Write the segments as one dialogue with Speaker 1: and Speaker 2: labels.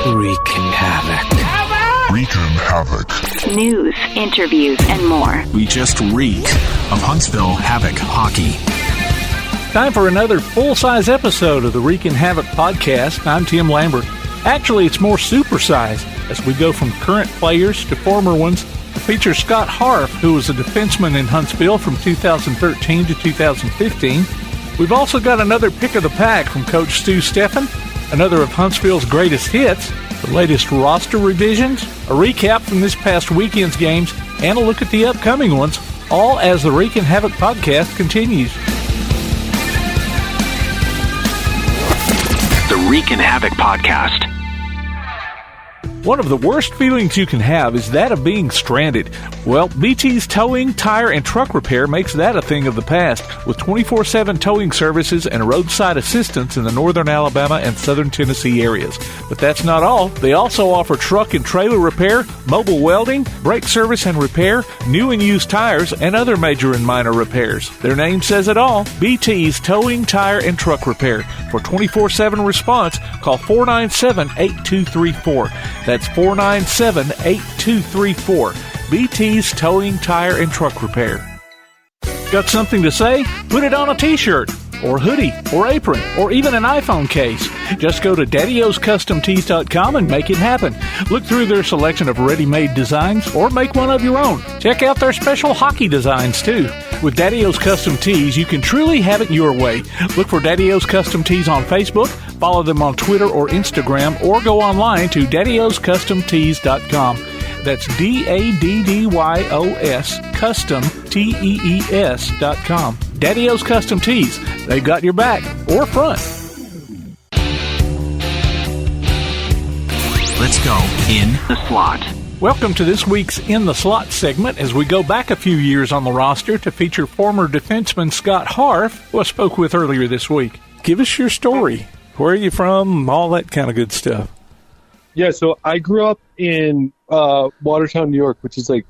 Speaker 1: Reekin Havoc.
Speaker 2: Reekin Havoc.
Speaker 3: News, interviews, and more.
Speaker 4: We just reek of Huntsville Havoc hockey.
Speaker 5: Time for another full-size episode of the Reekin Havoc podcast. I'm Tim Lambert. Actually, it's more supersized as we go from current players to former ones to feature Scott Harff, who was a defenseman in Huntsville from 2013 to 2015. We've also got another pick of the pack from Coach Stu Steffen, another of Huntsville's greatest hits, the latest roster revisions, a recap from this past weekend's games, and a look at the upcoming ones, all as the Reekin Havoc podcast continues.
Speaker 4: The Reekin Havoc podcast.
Speaker 5: One of the worst feelings you can have is that of being stranded. Well, BT's Towing, Tire, and Truck Repair makes that a thing of the past, with 24/7 towing services and roadside assistance in the northern Alabama and southern Tennessee areas. But that's not all. They also offer truck and trailer repair, mobile welding, brake service and repair, new and used tires, and other major and minor repairs. Their name says it all. BT's Towing, Tire, and Truck Repair. For 24/7 response, call 497-8234. That's 497-8234. BT's Towing, Tire, and Truck Repair. Got something to say? Put it on a t-shirt, or hoodie, or apron, or even an iPhone case. Just go to daddyoscustomtees.com and make it happen. Look through their selection of ready-made designs, or make one of your own. Check out their special hockey designs, too. With Daddy O's Custom Tees, you can truly have it your way. Look for Daddy O's Custom Tees on Facebook, follow them on Twitter or Instagram, or go online to daddyoscustomtees.com. That's DADDYOS Custom TEES.com. Daddy O's Custom Tees. They've got your back or front.
Speaker 4: Let's go in the slot.
Speaker 5: Welcome to this week's In the Slot segment as we go back a few years on the roster to feature former defenseman Scott Harff, who I spoke with earlier this week. Give us your story. Where are you from? All that kind of good stuff.
Speaker 6: Yeah, so I grew up in Watertown, New York, which is like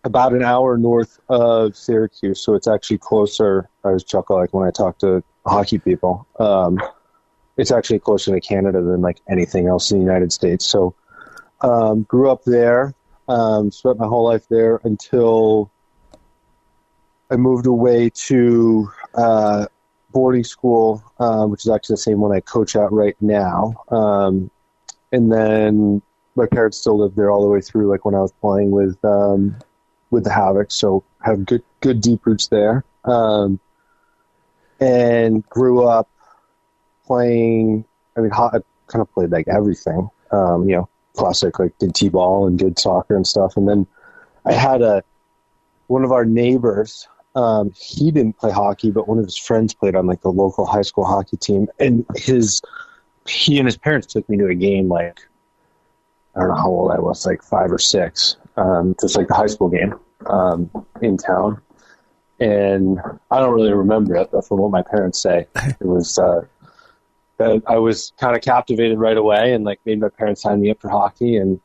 Speaker 6: about an hour north of Syracuse, so it's actually closer. I always chuckle like when I talk to hockey people. It's actually closer to Canada than like anything else in the United States. So grew up there, spent my whole life there until I moved away to boarding school, which is actually the same one I coach at right now. And then my parents still lived there all the way through, like when I was playing with the Havoc, so have good deep roots there. And grew up playing. I mean, I kind of played like everything. Classic, like did t-ball and did soccer and stuff. And then I had one of our neighbors. He didn't play hockey, but one of his friends played on like the local high school hockey team, and he and his parents took me to a game, like, I don't know how old I was, like 5 or 6, just like the high school game in town. And I don't really remember it, but from what my parents say, it was that I was kind of captivated right away and like made my parents sign me up for hockey. And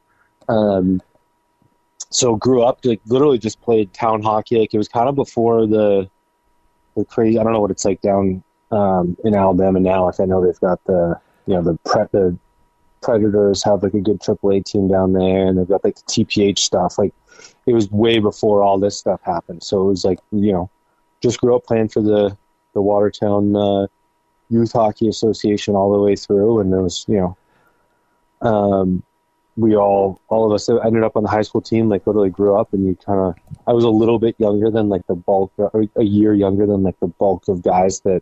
Speaker 6: so grew up, like literally just played town hockey. Like it was kind of before the crazy, I don't know what it's like down in Alabama now. Like I know they've got the Predators have like a good AAA team down there, and they've got like the TPH stuff. Like it was way before all this stuff happened. So it was like, just grew up playing for the Watertown Youth Hockey Association all the way through. And there was, we all of us ended up on the high school team, like literally grew up, and I was a little bit younger than like the bulk, or a year younger than like the bulk of guys that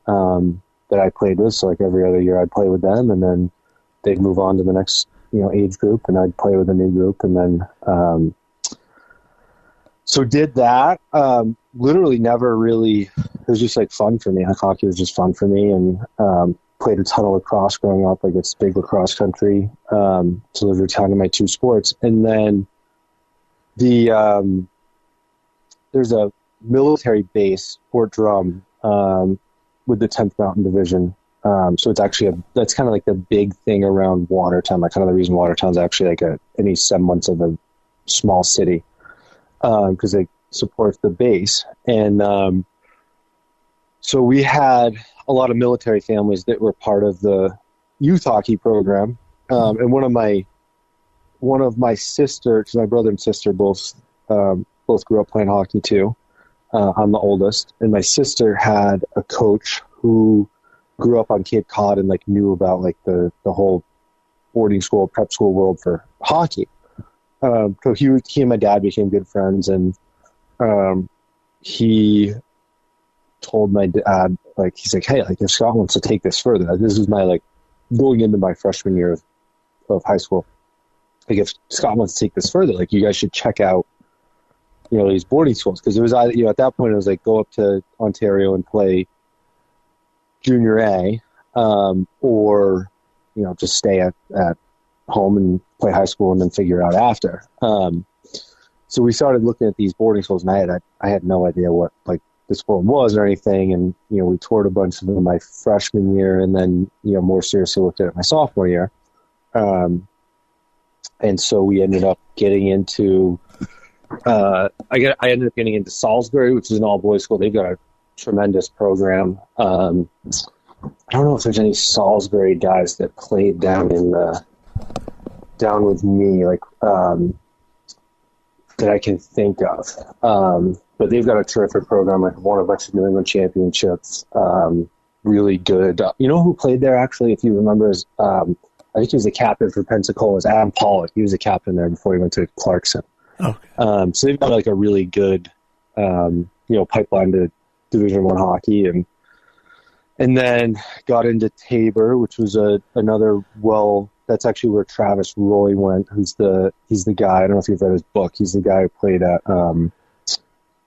Speaker 6: I played with. So like every other year I'd play with them, and then they'd move on to the next, age group, and I'd play with a new group. And then, so did that, literally never really, it was just like fun for me. Like hockey was just fun for me, and, played a ton of lacrosse growing up. Like it's big lacrosse country. So those were kind of my two sports. And then there's a military base, Fort Drum, with the 10th Mountain Division. So it's actually that's kind of like the big thing around Watertown, like kind of the reason Watertown's actually like any semblance of a small city, because it supports the base. And so we had a lot of military families that were part of the youth hockey program. And one of my sister, because my brother and sister both grew up playing hockey too. I'm the oldest, and my sister had a coach who grew up on Cape Cod and like knew about like the whole boarding school, prep school world for hockey. So he and my dad became good friends, and he told my dad, like, he's like, hey, like if Scott wants to take this further, this is my like going into my freshman year of high school. Like if Scott wants to take this further, like you guys should check out, you know, these boarding schools, because it was either, you know, at that point it was like go up to Ontario and play junior A, or you know just stay at home and play high school and then figure it out after. So we started looking at these boarding schools, and I had no idea what like this world was or anything, and you know we toured a bunch of them my freshman year, and then you know more seriously looked at it my sophomore year, and so we ended up getting into. I ended up getting into Salisbury, which is an all-boys school. They've got a tremendous program. I don't know if there's any Salisbury guys that played down with me, like that I can think of. But they've got a terrific program. Like won a bunch of New England championships. Really good. You know who played there actually? If you remember, is I think he was the captain for Pensacola. Is Adam Pollock. He was a captain there before he went to Clarkson. Okay. So they've got like a really good, you know, pipeline to Division I hockey, and then got into Tabor, which was another. Well, that's actually where Travis Roy went. He's the guy. I don't know if you've read his book. He's the guy who played at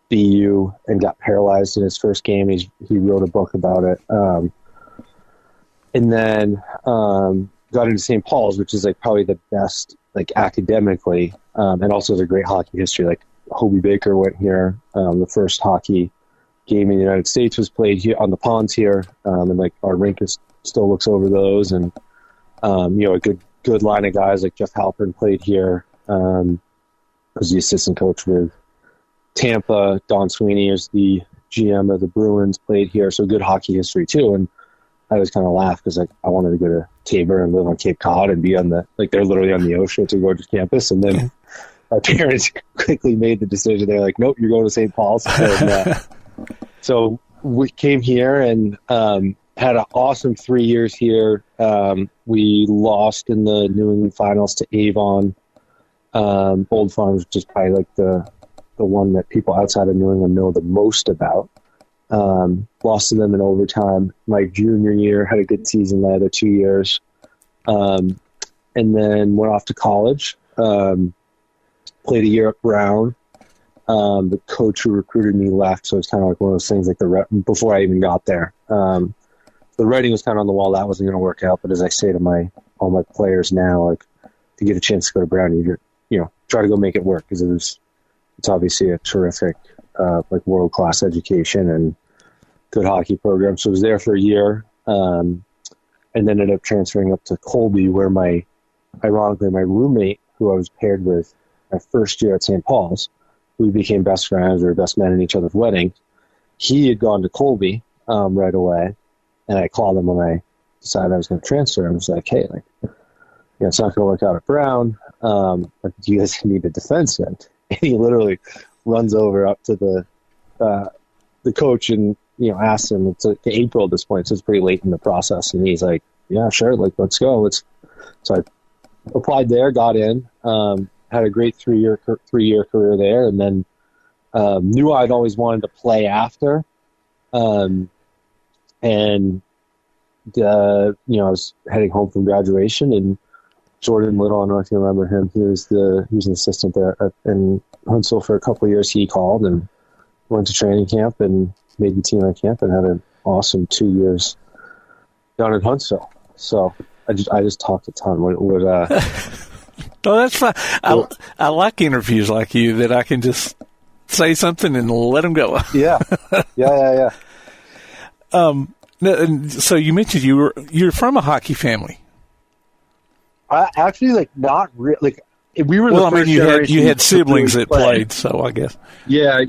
Speaker 6: BU and got paralyzed in his first game. He wrote a book about it, and then got into St. Paul's, which is like probably the best like academically. And also has a great hockey history. Like Hobie Baker went here. The first hockey game in the United States was played here on the ponds here, and like our rink still looks over those. And you know, a good line of guys like Jeff Halpern played here. Was the assistant coach with Tampa. Don Sweeney is the GM of the Bruins, played here. So good hockey history too. And I always kind of laugh because like I wanted to go to Tabor and live on Cape Cod and be on the like they're literally on the ocean. It's a gorgeous campus, and then our parents quickly made the decision. They're like, "Nope, you're going to St. Paul's." And, so we came here and had an awesome 3 years here. We lost in the New England finals to Avon. Old Farms, which is probably like the one that people outside of New England know the most about. Lost to them in overtime. My junior year, had a good season there, the 2 years. And then went off to college. Played a year at Brown. The coach who recruited me left, so it's kind of like one of those things like before I even got there. The writing was kind of on the wall that wasn't going to work out, but as I say to all my players now, like to get a chance to go to Brown, you know, try to go make it work, because it's obviously a terrific like world-class education and good hockey program. So I was there for a year, and then ended up transferring up to Colby, where ironically, my roommate, who I was paired with my first year at St. Paul's, we became best friends. We were best men in each other's weddings. He had gone to Colby right away, and I called him when I decided I was going to transfer. I was like, hey, like, you know, it's not going to work out at Brown, but do you guys need a defenseman? And he literally runs over up to the coach and, you know, asks him. It's like April at this point, so it's pretty late in the process, and he's like, yeah, sure, like, let's go. So I applied there, got in, had a great three-year career there, and then knew I'd always wanted to play after. And you know, I was heading home from graduation, and Jordan Little, I don't know if you remember him. He was an assistant there in Huntsville for a couple of years. He called and went to training camp and made the team on camp and had an awesome 2 years down in Huntsville. So I just talked a ton.
Speaker 5: No, that's fine. I like interviews like you that I can just say something and let them go.
Speaker 6: Yeah.
Speaker 5: So you mentioned you're from a hockey family.
Speaker 6: I actually like not really like we were.
Speaker 5: Well, I mean, you had siblings that played, so I guess.
Speaker 6: Yeah.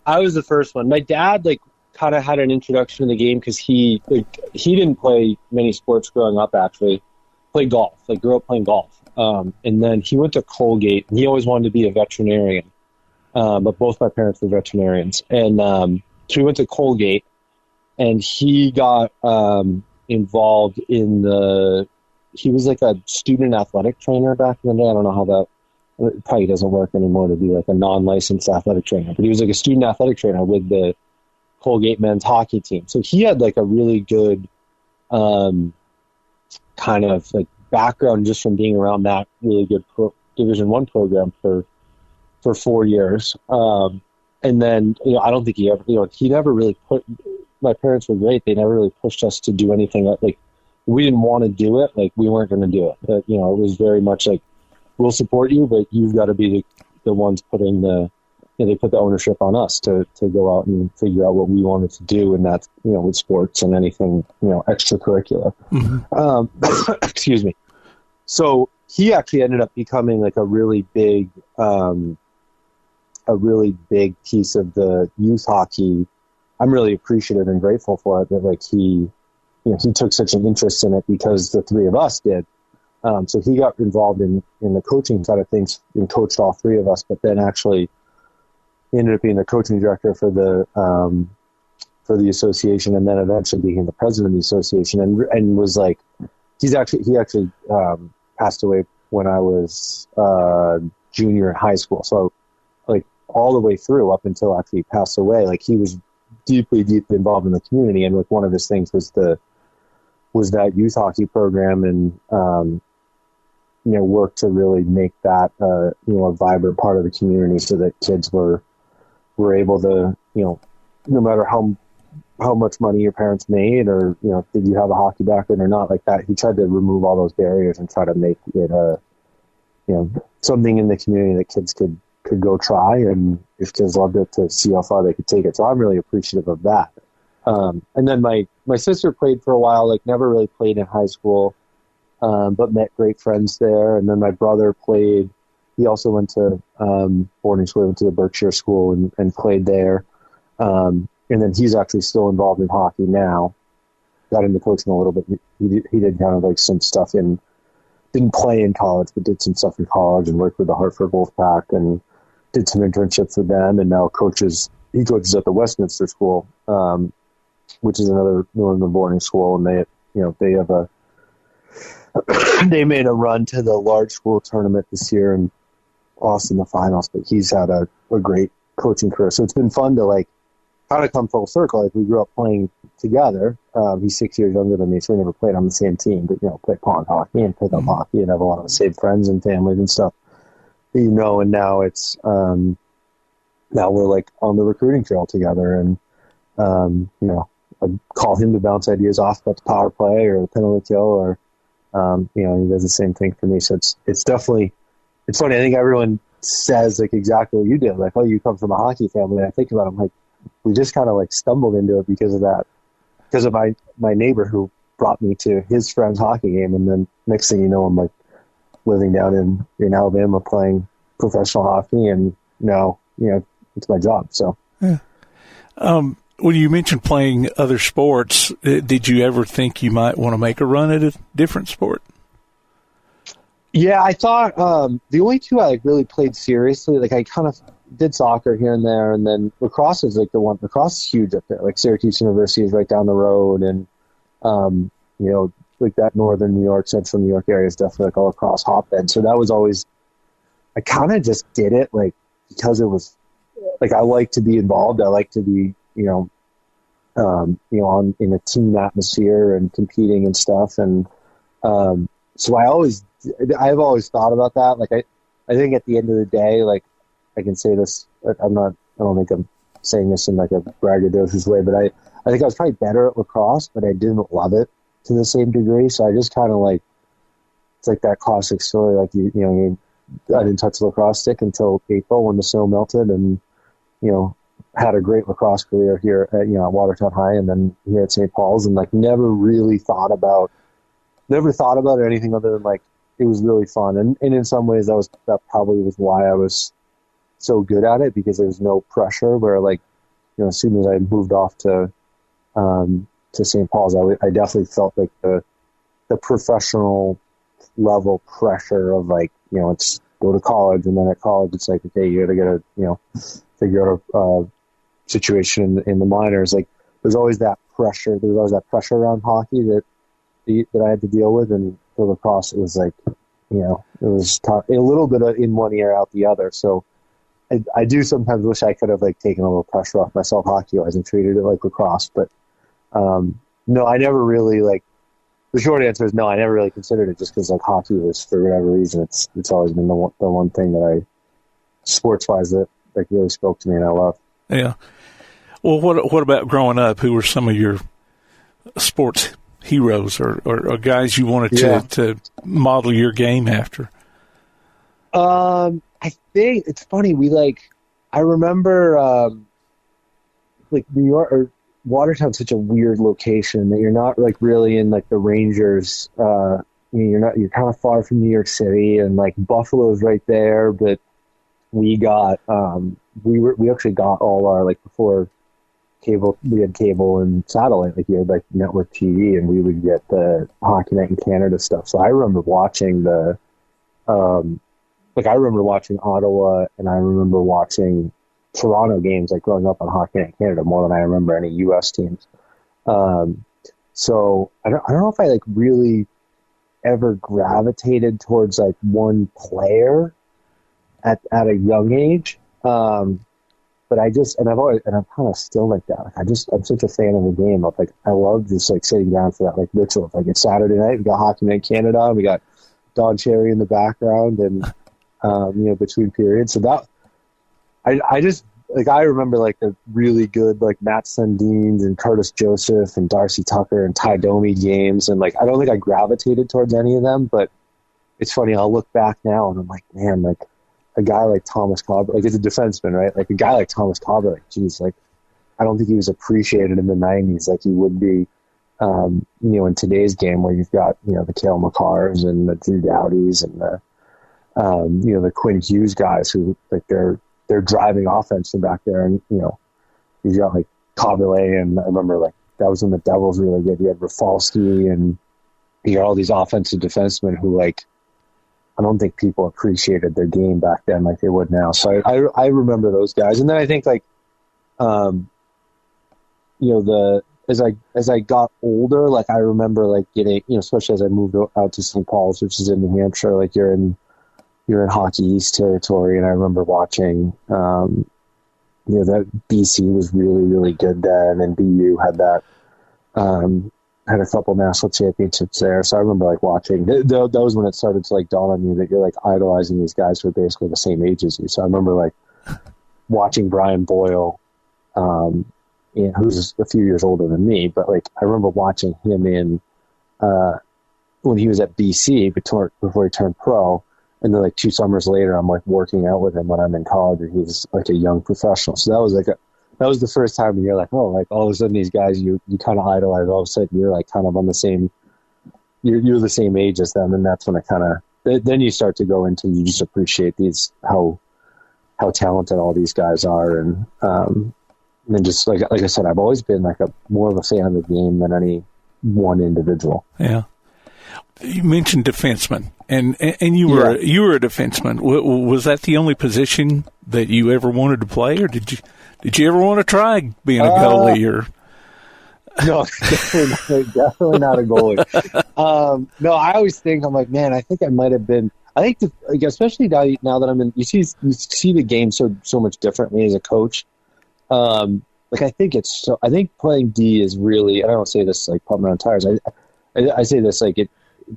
Speaker 6: I was the first one. My dad like kind of had an introduction to the game because he didn't play many sports growing up. Actually, played golf, like grew up playing golf. And then he went to Colgate, and he always wanted to be a veterinarian. But both my parents were veterinarians. And so he went to Colgate, and he got involved in he was like a student athletic trainer back in the day. I don't know how that, it probably doesn't work anymore to be like a non-licensed athletic trainer, but he was like a student athletic trainer with the Colgate men's hockey team. So he had like a really good kind of like background just from being around that really good Division I program for 4 years. And then, I don't think he ever, he never really my parents were great. They never really pushed us to do anything like we didn't want to do it. Like we weren't going to do it. But, it was very much like, we'll support you, but you've got to be the ones putting they put the ownership on us to go out and figure out what we wanted to do. And that's, with sports and anything, extracurricular. Mm-hmm. Excuse me. So he actually ended up becoming like a really big piece of the youth hockey. I'm really appreciative and grateful for it that like he took such an interest in it because the three of us did. So he got involved in the coaching side of things and coached all three of us, but then actually ended up being the coaching director for the association, and then eventually became the president of the association, and was like, he actually passed away when I was junior in high school. So like all the way through up until after he passed away, like he was deeply involved in the community, and like one of his things was that youth hockey program, and worked to really make that a vibrant part of the community, so that kids were able to, no matter how much money your parents made, or did you have a hockey background or not, like that, he tried to remove all those barriers and try to make it something in the community that kids could go try, and if kids loved it, to see how far they could take it. So I'm really appreciative of that. And then my sister played for a while, like never really played in high school, but met great friends there. And then my brother played. He also went to boarding school, went to the Berkshire School and played there. And then he's actually still involved in hockey now. Got into coaching a little bit. He did kind of like some stuff didn't play in college, but did some stuff in college and worked with the Hartford Wolfpack and did some internships with them. And now he coaches at the Westminster School, which is another New England boarding school. And they have they made a run to the large school tournament this year and lost in the finals, but he's had a great coaching career. So it's been fun to like kind of come full circle. Like we grew up playing together. He's 6 years younger than me, so we never played on the same team, but played pond hockey and pickup hockey and have a lot of the same friends and families and stuff. And now it's now we're like on the recruiting trail together, and I call him to bounce ideas off about the power play or the penalty kill, or he does the same thing for me. So it's definitely, it's funny. I think everyone says like exactly what you did. Like, oh, you come from a hockey family. And I think about it, I'm like, we just kind of like stumbled into it because of that, because of my neighbor who brought me to his friend's hockey game. And then next thing you know, I'm like living down in Alabama playing professional hockey, and now, it's my job. So,
Speaker 5: yeah. When you mentioned playing other sports, did you ever think you might want to make a run at a different sport?
Speaker 6: Yeah, I thought the only two I really played seriously, like I kind of did soccer here and there, and then lacrosse is like the one. Lacrosse is huge up there. Like Syracuse University is right down the road, and like that northern New York, central New York area is definitely like a lacrosse hotbed. So that was always, I kind of just did it like because it was like I like to be involved. I like to be in a team atmosphere and competing and stuff. And so I've always thought about that. Like I think at the end of the day, like I can say this, I don't think I'm saying this in like a braggadocious way, but I think I was probably better at lacrosse, but I didn't love it to the same degree. So I just kind of like, it's like that classic story. Like, I didn't touch the lacrosse stick until April when the snow melted, and, had a great lacrosse career here at, at Watertown High, and then here at St. Paul's, and like never thought about it anything other than like, it was really fun. And in some ways that probably was why I was so good at it, because there was no pressure where like, as soon as I moved off to St. Paul's, I definitely felt like the professional level pressure of like, it's go to college, and then at college it's like, okay, you got to get a, figure out a situation in the minors. Like there's always that pressure. There's always that pressure around hockey that I had to deal with, and for lacrosse it was like, it was tough, a little bit in one ear out the other. So I do sometimes wish I could have like taken a little pressure off myself hockey-wise and treated it like lacrosse, but no, I never really like. The short answer is no. I never really considered it, just because like hockey was, for whatever reason, it's always been the one thing that sports-wise, that like really spoke to me and I love.
Speaker 5: Yeah. Well, what about growing up? Who were some of your sports heroes or guys you wanted to model your game after?
Speaker 6: I think it's funny. I remember like New York or Watertown's such a weird location that you're not like really in like the Rangers. You're kind of far from New York City, and like Buffalo's right there. But we got we actually got all our, like, before cable, we had cable and satellite. Like you had like network TV, and we would get the Hockey Night in Canada stuff. So I remember watching I remember watching Ottawa, and I remember watching Toronto games, like growing up on Hockey Night in Canada, more than I remember any U.S. teams. So I don't know if I like really ever gravitated towards like one player at a young age. But I'm kind of still like that. Like I'm such a fan of the game. I love just like sitting down for that like ritual. Like it's Saturday night, we got Hockey Night in Canada, and we got Don Cherry in the background, and between periods. So that I just like, I remember like the really good like Matt Sundins and Curtis Joseph and Darcy Tucker and Ty Domi games, and like I don't think I gravitated towards any of them, but it's funny, I'll look back now and I'm like, man, like a guy like Thomas Cobber, like, it's a defenseman, right? Like a guy like Thomas Cobber, like, geez, like I don't think he was appreciated in the 90s like he would be in today's game, where you've got the Cale Makars and the Drew Dowdies and the the Quinn Hughes guys who like they're driving offense from back there, and you've got like Coverley, and I remember like that was when the Devils were really good. You had Rafalski, and you got all these offensive defensemen who like I don't think people appreciated their game back then like they would now. So I remember those guys, and then I think like as I got older, like I remember like getting especially as I moved out to St. Paul's, which is in New Hampshire, like you're in Hockey East territory, and I remember watching, that BC was really, really good then, and BU had that, had a couple national championships there. So I remember like watching. That was when it started to like dawn on you that you're like idolizing these guys who are basically the same age as you. So I remember like watching Brian Boyle, who's a few years older than me, but like I remember watching him in when he was at BC before he turned pro. And then like 2 summers later, I'm like working out with him when I'm in college, and he's like a young professional. So that was the first time you're like, oh, like all of a sudden these guys you kind of idolize. All of a sudden you're like kind of on the same, you're the same age as them, and that's when it kind of then you start to go into, you just appreciate how talented all these guys are, and then just like I said, I've always been like more of a fan of the game than any one individual.
Speaker 5: Yeah. You mentioned defenseman, and you were a defenseman. Was that the only position that you ever wanted to play, or did you ever want to try being a goalie? Or
Speaker 6: no, definitely not a goalie. No, I always think, I'm like, man, I think I might have been. I think especially now that I'm in, you see the game so much differently as a coach. Like I think playing D is really. I don't say this like pumping on tires. I say this like it.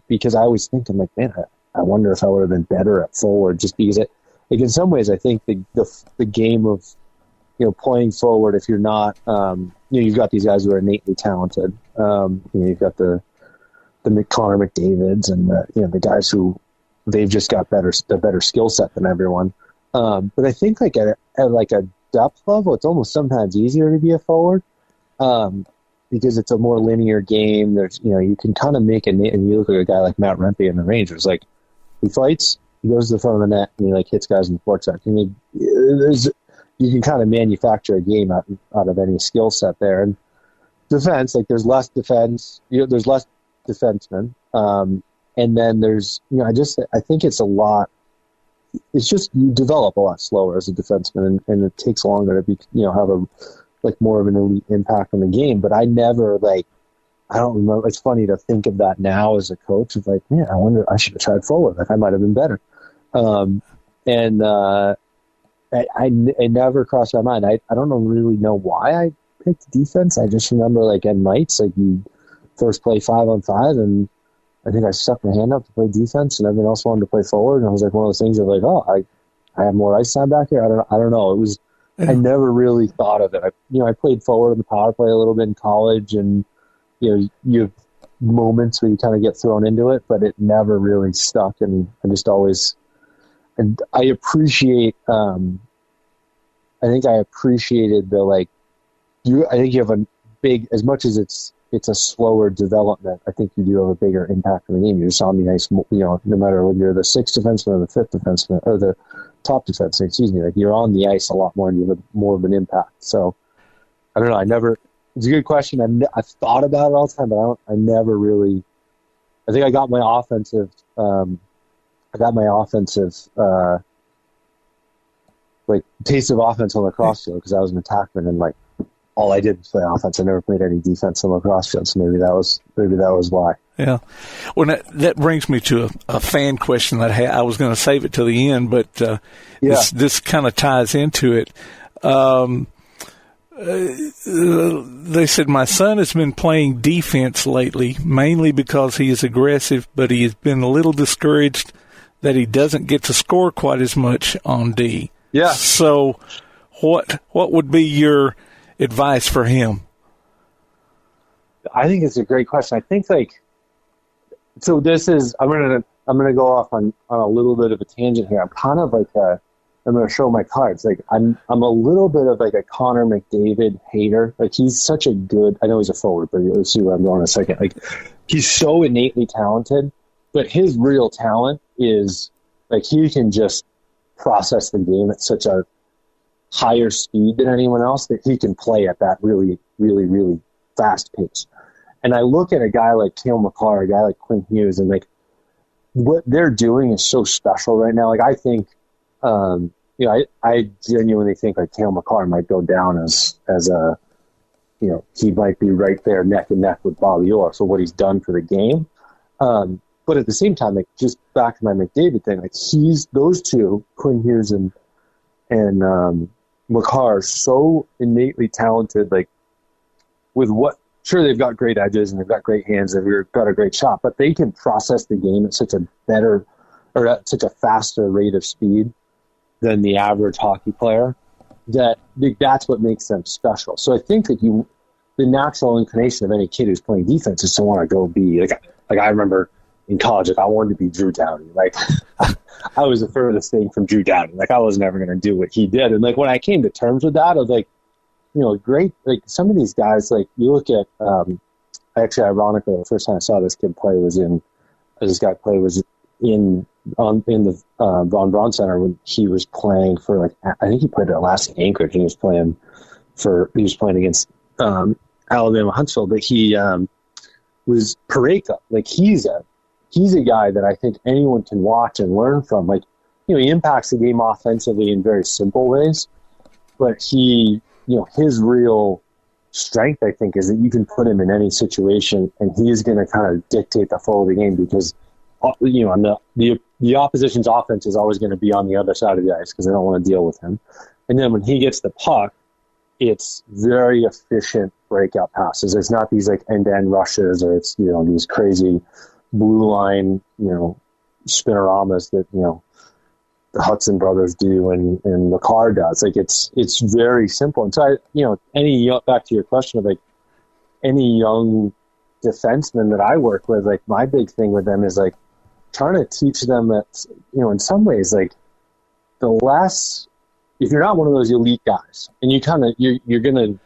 Speaker 6: Because I always think, I'm like, man, I wonder if I would have been better at forward, just because like in some ways I think the game of playing forward, if you're not you've got these guys who are innately talented, you've got the Connor McDavids and the guys who they've just got the better skill set than everyone, but I think like at like a depth level, it's almost sometimes easier to be a forward. Because it's a more linear game. There's, you can kind of make and you look at a guy like Matt Rempe in the Rangers, like he fights, he goes to the front of the net, and he like hits guys in the forecheck. And you can kind of manufacture a game out of any skill set there. And defense, like there's less defense, there's less defensemen. And then there's, I think it's a lot. It's just you develop a lot slower as a defenseman, and it takes longer to be, have a more of an elite impact on the game. But I never I don't remember. It's funny to think of that now as a coach. It's like, man, I wonder, I should have tried forward. I might have been better. It never crossed my mind. I don't really know why I picked defense. I just remember at nights, you first play 5-on-5, and I think I stuck my hand up to play defense, and everyone else wanted to play forward. And I was one of those things of I have more ice time back here. I don't know. It was, I never really thought of it. I played forward in the power play a little bit in college, and you have moments where you kind of get thrown into it, but it never really stuck. And I just always, and I appreciate, I think I appreciated I think you have a big, as much as it's a slower development, I think you do have a bigger impact on the game. You're just on the ice, no matter whether you're the sixth defenseman or the fifth defenseman, or the top defenseman, excuse me, you're on the ice a lot more and you have more of an impact. So, I don't know, it's a good question. I've thought about it all the time, but I never really, I think I got my offensive, taste of offense on the lacrosse field because I was an attackman, and all I did was play offense. I never played any defense on the lacrosse field, so maybe that was why. Yeah.
Speaker 5: Well, that brings me to a fan question that I was going to save it till the end, but this kind of ties into it. They said, my son has been playing defense lately, mainly because he is aggressive, but he has been a little discouraged that he doesn't get to score quite as much on D.
Speaker 6: Yeah.
Speaker 5: So what would be your advice for him?
Speaker 6: I think it's a great question. I think so this is, I'm gonna go off on a little bit of a tangent here. I'm kind of I'm going to show my cards. I'm a little bit of a Connor McDavid hater. He's such a good, I know he's a forward, but you'll see where I'm going in a second. He's so innately talented, but his real talent is he can just process the game at such a higher speed than anyone else that he can play at that really, really, really fast pace. And I look at a guy like Cale Makar, a guy like Quinn Hughes, and what they're doing is so special right now. I think, I genuinely think Cale Makar might go down as a, he might be right there neck and neck with Bobby Orr for what he's done for the game. But at the same time, just back to my McDavid thing, those two, Quinn Hughes and Makar, are so innately talented, with sure, they've got great edges and they've got great hands and they've got a great shot, but they can process the game at such a faster rate of speed than the average hockey player, that's what makes them special. So I think that the natural inclination of any kid who's playing defense is to want to go be I remember in college, I wanted to be Drew Downey. I was the furthest thing from Drew Downey. I was never going to do what he did. And when I came to terms with that, I was great. Some of these guys, you look at, actually, ironically, the first time I saw this guy play was in the Von Braun Center when he was playing for I think he played at Alaska Anchorage, and he was playing against Alabama Huntsville, but he was Pareka. He's a guy that I think anyone can watch and learn from. He impacts the game offensively in very simple ways, but his real strength, I think, is that you can put him in any situation and he's going to kind of dictate the flow of the game because the opposition's offense is always going to be on the other side of the ice because they don't want to deal with him. And then when he gets the puck, it's very efficient breakout passes. It's not these end-to-end rushes or it's these crazy blue line spinoramas that the Hudson brothers do and Makar does. It's very simple. And so back to your question of any young defenseman that I work with, my big thing with them is trying to teach them that, in some ways, the less, if you're not one of those elite guys, and you're gonna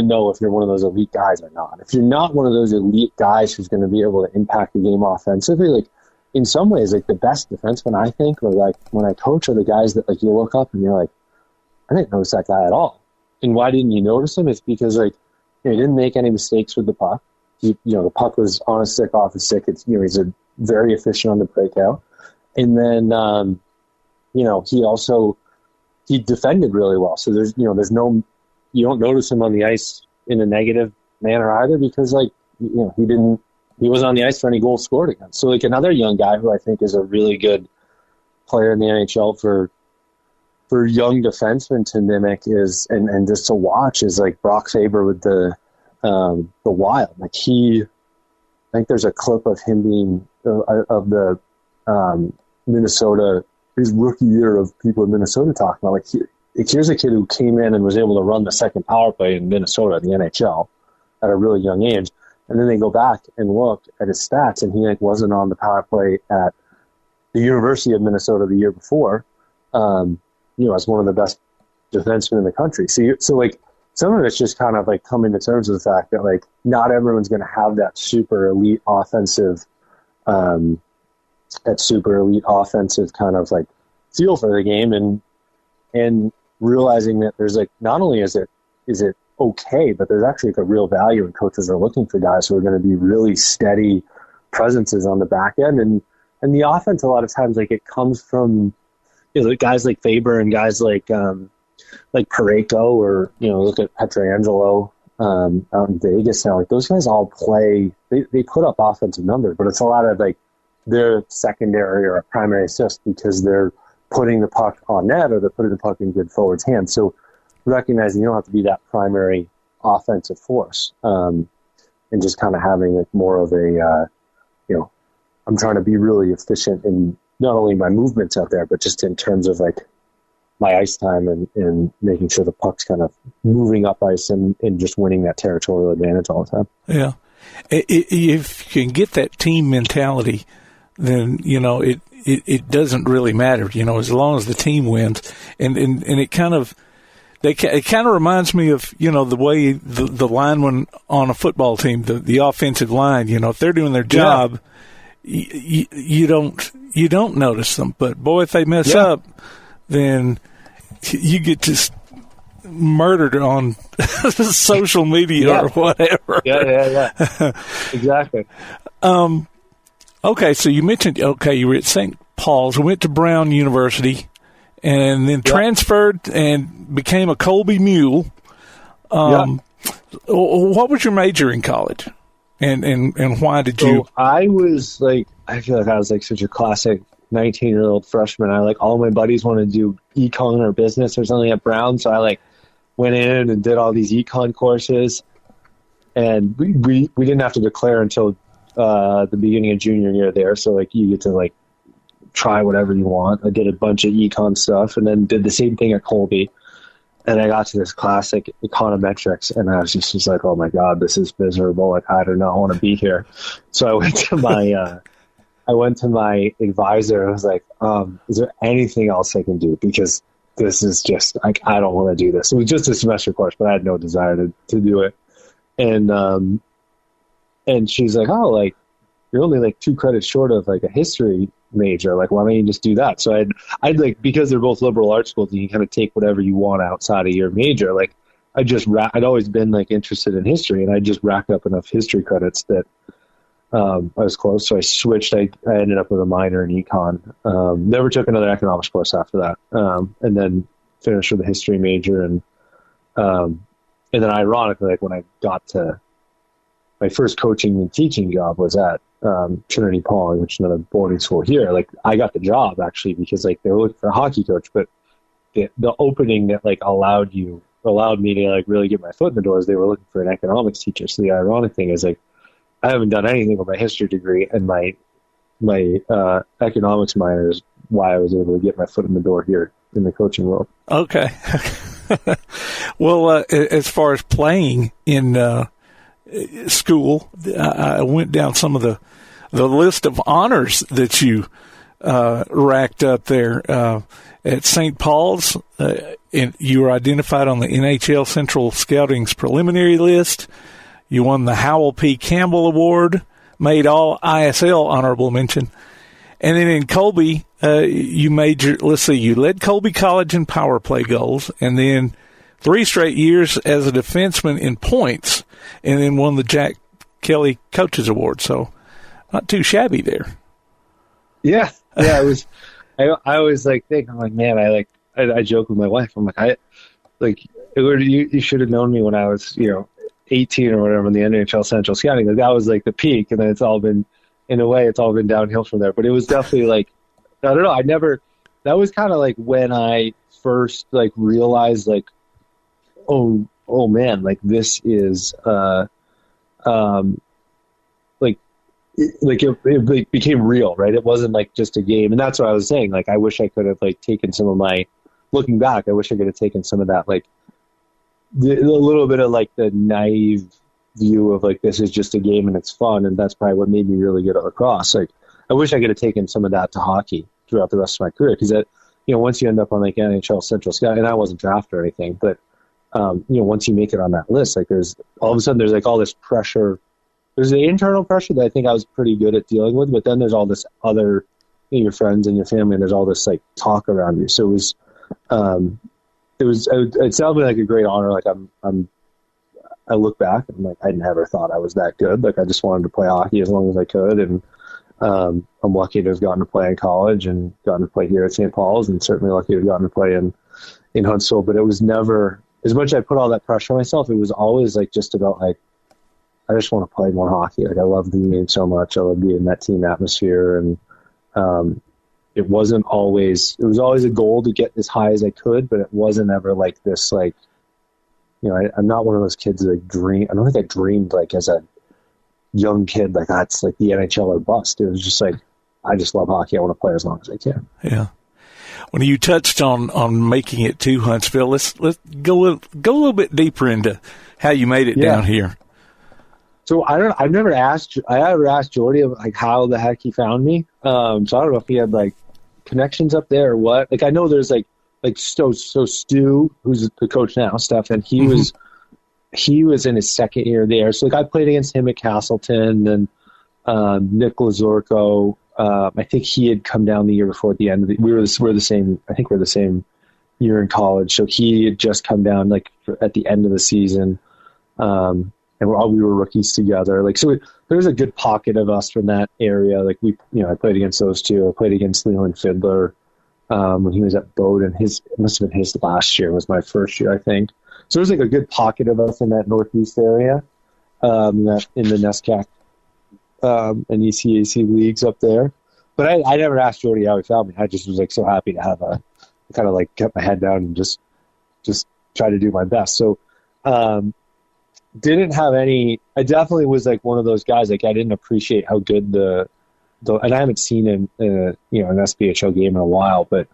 Speaker 6: know if you're one of those elite guys or not. If you're not one of those elite guys who's going to be able to impact the game offensively, in some ways, the best defensemen, I think, or when I coach, are the guys that you look up and you're I didn't notice that guy at all. And why didn't you notice him? It's because he didn't make any mistakes with the puck. The puck was on a stick, off a stick. It's he's a very efficient on the breakout. And then, he defended really well. So there's no, you don't notice him on the ice in a negative manner either, because he wasn't on the ice for any goals scored against. So like another young guy who I think is a really good player in the NHL for young defensemen to mimic is, and just to watch, is like Brock Faber with the Wild. Like I think there's a clip of him being of the Minnesota, his rookie year, of people in Minnesota talking about here's a kid who came in and was able to run the second power play in Minnesota, the NHL, at a really young age. And then they go back and look at his stats, and he wasn't on the power play at the University of Minnesota the year before, as one of the best defensemen in the country. So like some of it's just kind of like coming to terms with the fact that like not everyone's going to have that super elite offensive kind of like feel for the game, and realizing that there's like, not only is it okay, but there's actually like a real value, and coaches are looking for guys who are going to be really steady presences on the back end, and the offense a lot of times like it comes from guys like Faber and guys like Parayko, or look at Pietrangelo out in Vegas now. Like those guys all play, they put up offensive numbers, but it's a lot of like their secondary or primary assist because they're putting the puck on net, or they're putting the puck in good forwards' hands. So recognizing you don't have to be that primary offensive force, and just kind of having like more of a, I'm trying to be really efficient in not only my movements out there, but just in terms of like my ice time and making sure the puck's kind of moving up ice and just winning that territorial advantage all the time. Yeah.
Speaker 5: If you can get that team mentality, then, it doesn't really matter, as long as the team wins. And it kind of, it kind of reminds me of, the way the linemen on a football team, the offensive line, if they're doing their job, you don't notice them. But boy, if they mess up, then you get just murdered on social media or whatever.
Speaker 6: Yeah. Exactly.
Speaker 5: Okay, so you mentioned, you were at St. Paul's, went to Brown University, and then transferred and became a Colby Mule. What was your major in college? And why did you?
Speaker 6: I feel like I was like such a classic 19-year-old freshman. All my buddies wanted to do econ or business or something at Brown, so I went in and did all these econ courses, and we didn't have to declare until the beginning of junior year there, so you get to try whatever you want. I did a bunch of econ stuff, and then did the same thing at Colby. And I got to this classic econometrics, and I was just like, oh my God, this is miserable. I do not want to be here. So I went to my advisor. I was like, is there anything else I can do? Because this is just I don't want to do this. It was just a semester course, but I had no desire to do it. And she's like, you're only 2 credits short of a history major. Why don't you just do that? So I'd because they're both liberal arts schools, you can kind of take whatever you want outside of your major. I'd always been interested in history, and I just racked up enough history credits that I was close. So I switched. I ended up with a minor in econ. Never took another economics course after that, and then finished with a history major. And then ironically, when I got to my first coaching and teaching job was at Trinity Pong, which is another boarding school here. I got the job actually because they were looking for a hockey coach, but the opening that allowed me to really get my foot in the door is they were looking for an economics teacher. So the ironic thing is I haven't done anything with my history degree, and my economics minor is why I was able to get my foot in the door here in the coaching world.
Speaker 5: Okay. Well, as far as playing in school, I went down some of the list of honors that you racked up there at St. Paul's. And you were identified on the NHL Central Scouting's preliminary list. You won the Howell P. Campbell Award, made all ISL honorable mention. And then in Colby, you led Colby College in power play goals, and then 3 straight years as a defenseman in points, and then won the Jack Kelly Coaches Award. So not too shabby there.
Speaker 6: Yeah. It was. I always like think I'm like, man, I joke with my wife. I'm like you should have known me when I was 18 or whatever in the NHL Central Scouting. Like, that was like the peak, and then it's all been downhill from there. But it was definitely like, I don't know. That was kind of like when I first like realized like, oh man, like this is it became real, right? It wasn't like just a game. And that's what I was saying. Like, I wish I could have like taken some of my, looking back, I wish I could have taken some of that, like a little bit of like the naive view of like, this is just a game and it's fun. And that's probably what made me really good at lacrosse. Like, I wish I could have taken some of that to hockey throughout the rest of my career. Cause that, once you end up on like NHL Central Scout, and I wasn't drafted or anything, but once you make it on that list, like there's all of a sudden there's like all this pressure. There's the internal pressure that I think I was pretty good at dealing with, but then there's all this other, your friends and your family, and there's all this like talk around you. So it sounded like a great honor. Like I look back and I'm like, I never thought I was that good. Like, I just wanted to play hockey as long as I could. And I'm lucky to have gotten to play in college and gotten to play here at St. Paul's, and certainly lucky to have gotten to play in Huntsville. But it was never, as much as I put all that pressure on myself, it was always like just about like, I just want to play more hockey. Like, I love the game so much. I love being in that team atmosphere. And it was always a goal to get as high as I could, but it wasn't ever like this, like, I'm not one of those kids that dream. I don't think I dreamed like as a young kid, like that's like the NHL or bust. It was just like, I just love hockey. I want to play as long as I can.
Speaker 5: Yeah. When you touched on making it to Huntsville, let's go a little bit deeper into how you made it down here.
Speaker 6: So I've never asked Jordy like how the heck he found me. So I don't know if he had like connections up there or what. Like, I know there's like so Stu, who's the coach now, Stefan, he was in his second year there. So like, I played against him at Castleton, and Nick Lazorko. I think he had come down the year before at the end of the, we're the same. I think we're the same year in college. So he had just come down like at the end of the season. And we were rookies together. Like, so there was a good pocket of us from that area. Like, I played against those two. I played against Leland Fiddler when he was at Bowdoin. It must have been his last year. It was my first year, I think. So there's like a good pocket of us in that Northeast area, in the NESCAC and ECAC leagues up there. But I never asked Jordy how he found me. I just was like so happy to have kind of like kept my head down and just try to do my best. So, didn't have any. I definitely was like one of those guys. Like, I didn't appreciate how good the and I haven't seen an SPHL game in a while, but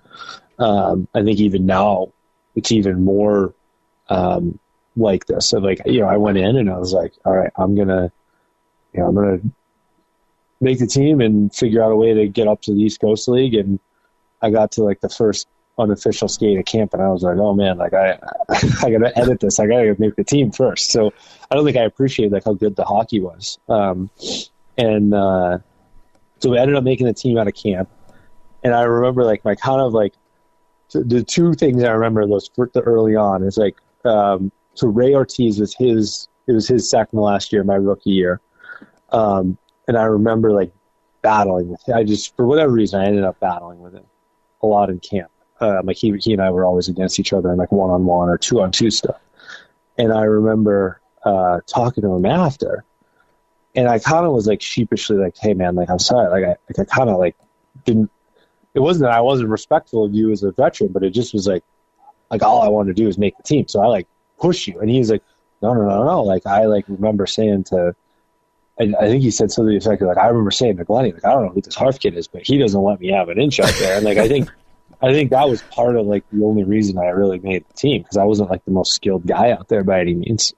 Speaker 6: I think even now it's even more like this. So like, I went in and I was like, all right, I'm gonna make the team and figure out a way to get up to the East Coast League. And I got to like the first unofficial skate at camp, and I was like, oh man, like I gotta edit this. I gotta make the team first. So I don't think I appreciated like how good the hockey was. So we ended up making the team out of camp. And I remember like my kind of like the two things I remember those early on is like, so Ray Ortiz was his second to last year, my rookie year. And I remember like battling with him. For whatever reason, I ended up battling with him a lot in camp. Like he and I were always against each other in like 1-on-1 or 2-on-2 stuff. And I remember talking to him after, and I kind of was like sheepishly like, hey man, like I'm sorry, like I kind of like didn't. It wasn't that I wasn't respectful of you as a veteran, but it just was like all I wanted to do is make the team. So I like push you, and he's like, no. Like I like remember saying to, I think he said something to the effect of like, I remember saying to Glennie, like I don't know who this Harff kid is, but he doesn't let me have an inch out there. And like I think that was part of like the only reason I really made the team, because I wasn't like the most skilled guy out there by any means.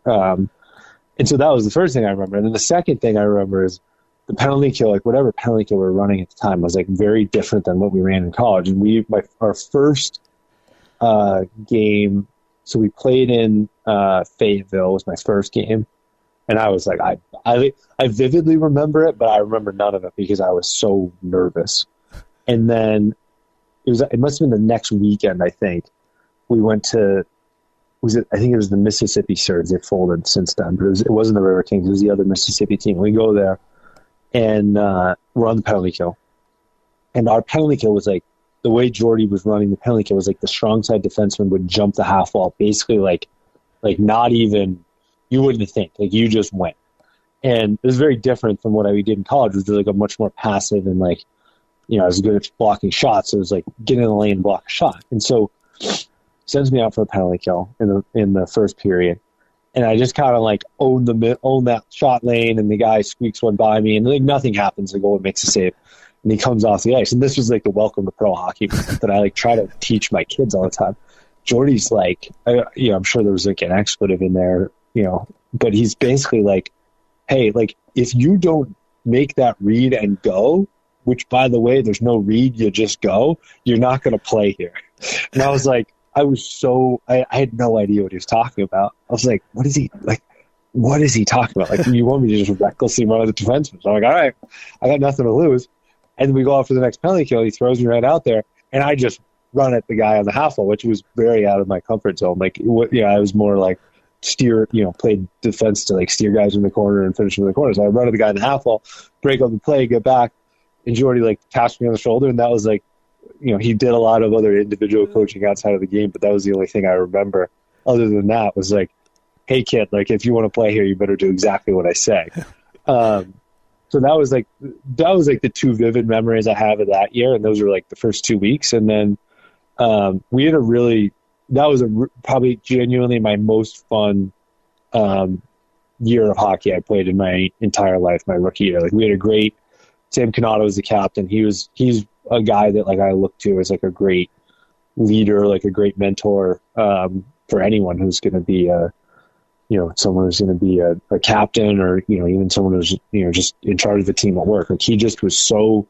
Speaker 6: And so that was the first thing I remember. And then the second thing I remember is the penalty kill, like whatever penalty kill we were running at the time was like very different than what we ran in college. And our first game, so we played in Fayetteville, was my first game. And I was like, I vividly remember it, but I remember none of it because I was so nervous. And then it must have been the next weekend, I think. We went to, I think it was the Mississippi Surge. They folded since then, but it wasn't the River Kings. It was the other Mississippi team. We go there, and we're on the penalty kill. And our penalty kill was like, the way Jordy was running the penalty kill was like the strong side defenseman would jump the half wall, basically like not even, you wouldn't think, like you just went. And it was very different from what I did in college, which was like a much more passive and like, you know, I was good at blocking shots. So it was like get in the lane and block a shot. And so sends me out for a penalty kill in the first period. And I just kind of like own that shot lane, and the guy squeaks one by me, and like nothing happens. The goalie makes a save, and he comes off the ice. And this was like the welcome to pro hockey that I like try to teach my kids all the time. Jordy's like, I'm sure there was like an expletive in there, you know, but he's basically like, hey, like if you don't make that read and go, which by the way, there's no read, you just go, you're not going to play here. And I was like, I had no idea what he was talking about. I was like, what is he talking about? Like, you want me to just recklessly run the defenseman? So I'm like, all right, I got nothing to lose. And then we go out for the next penalty kill. He throws me right out there, and I just run at the guy on the half wall, which was very out of my comfort zone. Like, I was more like played defense to like steer guys in the corner and finish in the corner. So I run at the guy in the half wall, break up the play, get back, and Jordy like taps me on the shoulder, and that was like, he did a lot of other individual coaching outside of the game, but that was the only thing I remember. Other than that, was like, hey kid, like if you want to play here, you better do exactly what I say. So that was like the two vivid memories I have of that year, and those were like the first 2 weeks. And then we had probably genuinely my most fun year of hockey I played in my entire life, my rookie year. Like we had a great, Sam Cannata was the captain. He's a guy that like I look to as like a great leader, like a great mentor for anyone who's going to be someone who's going to be a captain, or even someone who's just in charge of the team at work. Like he just took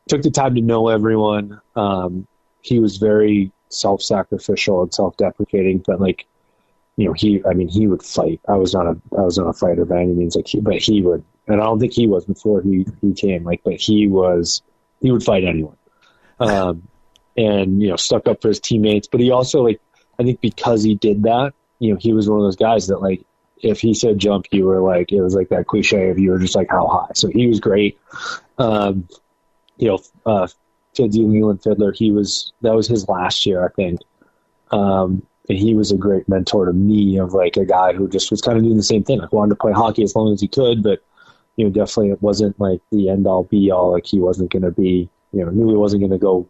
Speaker 6: the time to know everyone. He was very self-sacrificial and self-deprecating, but like he would fight. I was not a fighter by any means, but he would, and I don't think he was before he came. But he would fight anyone, and stuck up for his teammates. But he also I think because he did that, he was one of those guys that like if he said jump, you were like, it was like that cliche of you were just like how high. So he was great. Leland Fiddler, that was his last year, I think. And he was a great mentor to me of like a guy who just was kind of doing the same thing. Like wanted to play hockey as long as he could, but definitely it wasn't like the end all be all. Like he wasn't going to be, knew he wasn't going to go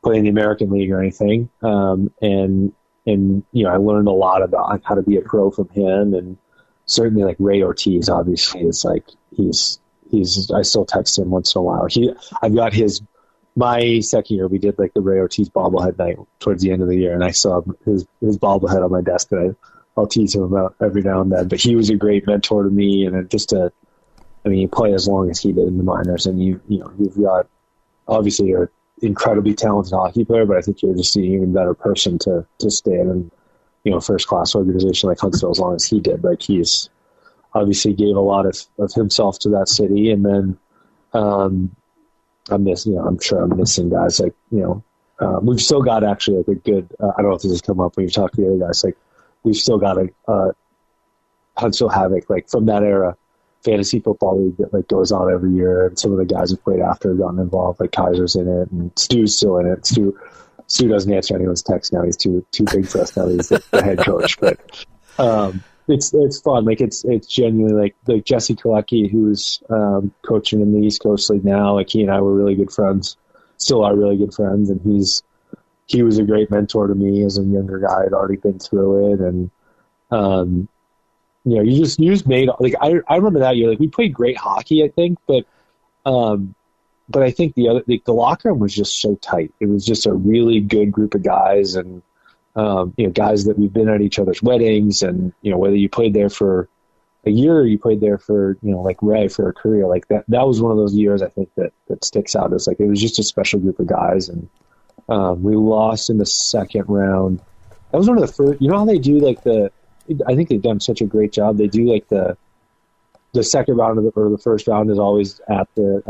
Speaker 6: play in the American League or anything. And I learned a lot about how to be a pro from him, and certainly like Ray Ortiz, obviously is like, I still text him once in a while. I've got my second year, we did like the Ray Ortiz bobblehead night towards the end of the year, and I saw his bobblehead on my desk, and I'll tease him about every now and then. But he was a great mentor to me, and you play as long as he did in the minors, and you've got obviously an incredibly talented hockey player, but I think you're just an even better person to stay in a first class organization like Huntsville as long as he did. Like he's obviously gave a lot of himself to that city, and then I'm sure I'm missing guys like we've still got actually like a good I don't know if this has come up when you talk to the other guys, like we've still got a Huntsville Havoc like from that era fantasy football league that like goes on every year, and some of the guys who played after have gotten involved, like Kaiser's in it and Stu's still in it. Stu doesn't answer anyone's text now. He's too big for us now. He's the head coach, but it's fun. Like it's genuinely like Jesse Kalecki, who's coaching in the East Coast League now. Like he and I were really good friends, still are really good friends, and he was a great mentor to me as a younger guy. I'd already been through it, and you just made like I remember that year. Like we played great hockey, I think, but I think the locker room was just so tight. It was just a really good group of guys, and guys that we've been at each other's weddings, and whether you played there for a year or you played there for like Ray for a career, like that was one of those years I think that sticks out as like it was just a special group of guys. And we lost in the second round. That was one of the first. How they do like I think they've done such a great job. They do like the second round or the first round is always at the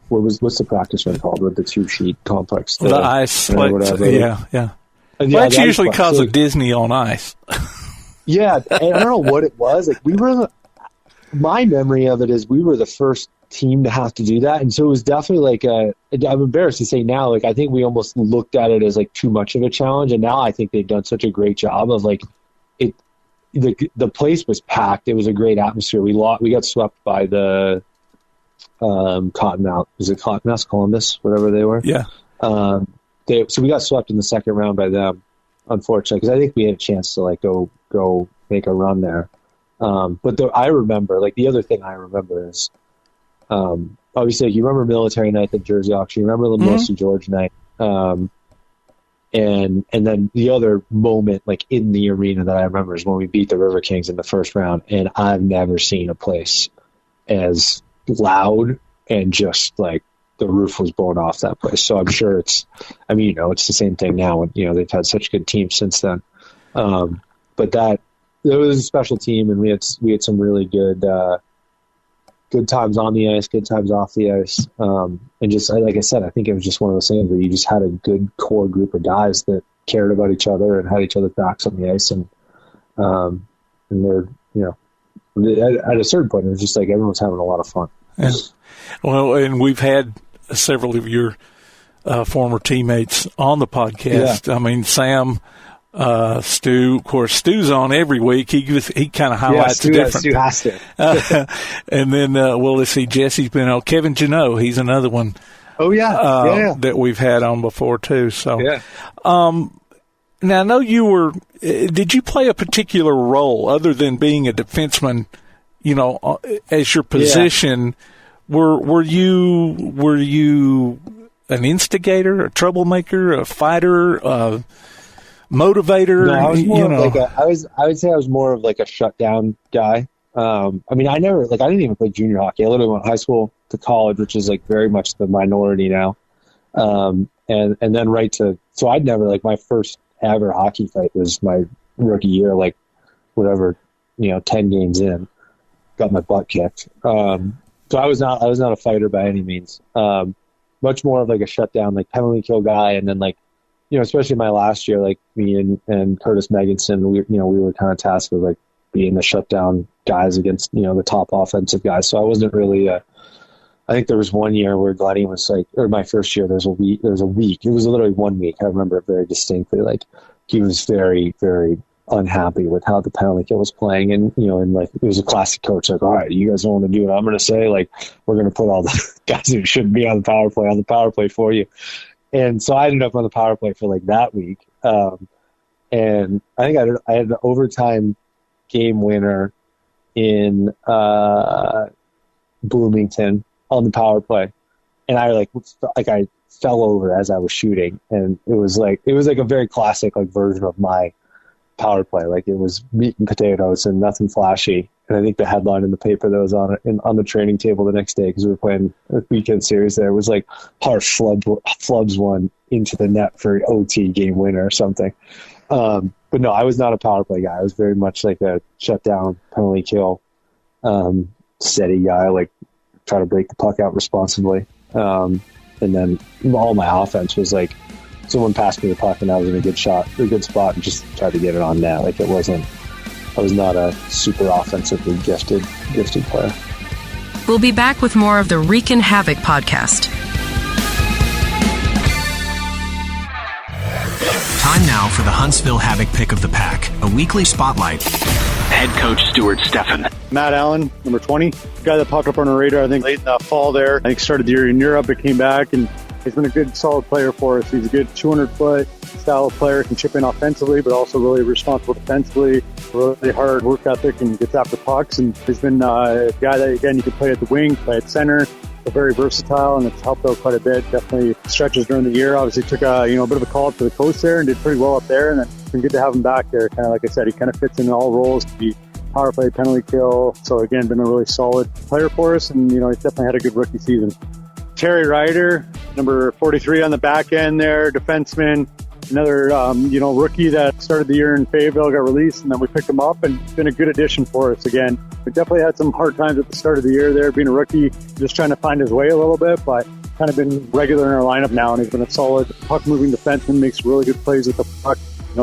Speaker 6: what's the practice run called with the 2-sheet complex?
Speaker 5: The ice,
Speaker 6: whatever.
Speaker 5: Yeah. Well, that's usually because of Disney on Ice.
Speaker 6: Yeah, and I don't know what it was. Like my memory of it is we were the first team to have to do that. And so it was definitely like I'm embarrassed to say now, like I think we almost looked at it as like too much of a challenge. And now I think they've done such a great job of like the place was packed. It was a great atmosphere. We got swept by the Cottonmouth. Was it Cottonmouth, Columbus, whatever they were?
Speaker 5: Yeah.
Speaker 6: So we got swept in the second round by them, unfortunately, because I think we had a chance to like go make a run there. But I remember, like the other thing I remember is, obviously, like, you remember Military Night at Jersey Auction, you remember the Melissa George Night, and then the other moment, like in the arena that I remember is when we beat the River Kings in the first round, and I've never seen a place as loud and just like the roof was blown off that place. So I'm sure it's the same thing now, and they've had such good teams since then. But that it was a special team, and we had some really good times on the ice, good times off the ice, and just like I said, I think it was just one of those things where you just had a good core group of guys that cared about each other and had each other's backs on the ice, and they're at a certain point it was just like everyone was having a lot of fun.
Speaker 5: Yeah. Well, and we've had several of your former teammates on the podcast. Yeah. I mean, Sam. Stu, of course, Stu's on every week. He kind of highlights the different.
Speaker 6: Stu has to.
Speaker 5: And then, let's see, Jesse's been on. Kevin Janot, he's another one.
Speaker 6: Oh yeah.
Speaker 5: That we've had on before too. So,
Speaker 6: yeah.
Speaker 5: Now I know did you play a particular role other than being a defenseman, as your position? Yeah. Were you an instigator, a troublemaker, a fighter, motivator?
Speaker 6: No, I was more I would say I was more of like a shutdown guy. I didn't even play junior hockey. I literally went high school to college, which is like very much the minority now. And then so I'd never, like, my first ever hockey fight was my rookie year, like whatever, 10 games in, got my butt kicked. So I was not a fighter by any means. Much more of like a shutdown, like penalty kill guy. And then like, especially my last year, like me and Curtis Megginson, we were kind of tasked with like being the shutdown guys against, the top offensive guys. So I wasn't really I think there was one year where Glennie was like, or my first year, there was a week. It was literally 1 week. I remember it very distinctly. Like he was very, very unhappy with how the penalty kill was playing. And, and like, it was a classic coach, like, all right, you guys don't want to do what I'm going to say. Like, we're going to put all the guys who shouldn't be on the power play for you. And so I ended up on the power play for like that week. And I think I had an overtime game winner in Bloomington on the power play. And I I fell over as I was shooting. And it was like a very classic like version of my power play. Like it was meat and potatoes and nothing flashy. And I think the headline in the paper that was on the training table the next day, because we were playing a weekend series there, was like Harff flubs one into the net for an OT game winner or something. But no, I was not a power play guy. I was very much like a shutdown, penalty kill, steady guy, like try to break the puck out responsibly. And then all my offense was like someone passed me the puck and I was in a good spot and just tried to get it on net. Like I was not a super offensively gifted player.
Speaker 2: We'll be back with more of the Reekin Havoc podcast.
Speaker 4: Time now for the Huntsville Havoc Pick of the Pack, a weekly spotlight.
Speaker 1: Head coach Stuart Steffen.
Speaker 7: Matt Allen, number 20, guy that popped up on our radar, I think, late in the fall there. I think started the year in Europe, but came back, and he's been a good, solid player for us. He's a good 200-foot style of player, can chip in offensively, but also really responsible defensively, really hard work ethic, and gets after pucks. And he's been a guy that, again, you can play at the wing, play at center, very versatile, and it's helped out quite a bit. Definitely stretches during the year. Obviously took a bit of a call up to the coast there and did pretty well up there, and then it's been good to have him back there. Kind of like I said, he kind of fits in all roles to be power play, penalty kill. So again, been a really solid player for us, and he's definitely had a good rookie season. Terry Ryder, number 43 on the back end there, defenseman. Another, rookie that started the year in Fayetteville, got released, and then we picked him up, and it's been a good addition for us. Again, we definitely had some hard times at the start of the year there, being a rookie, just trying to find his way a little bit, but kind of been regular in our lineup now, and he's been a solid puck-moving defenseman, makes really good plays with the puck,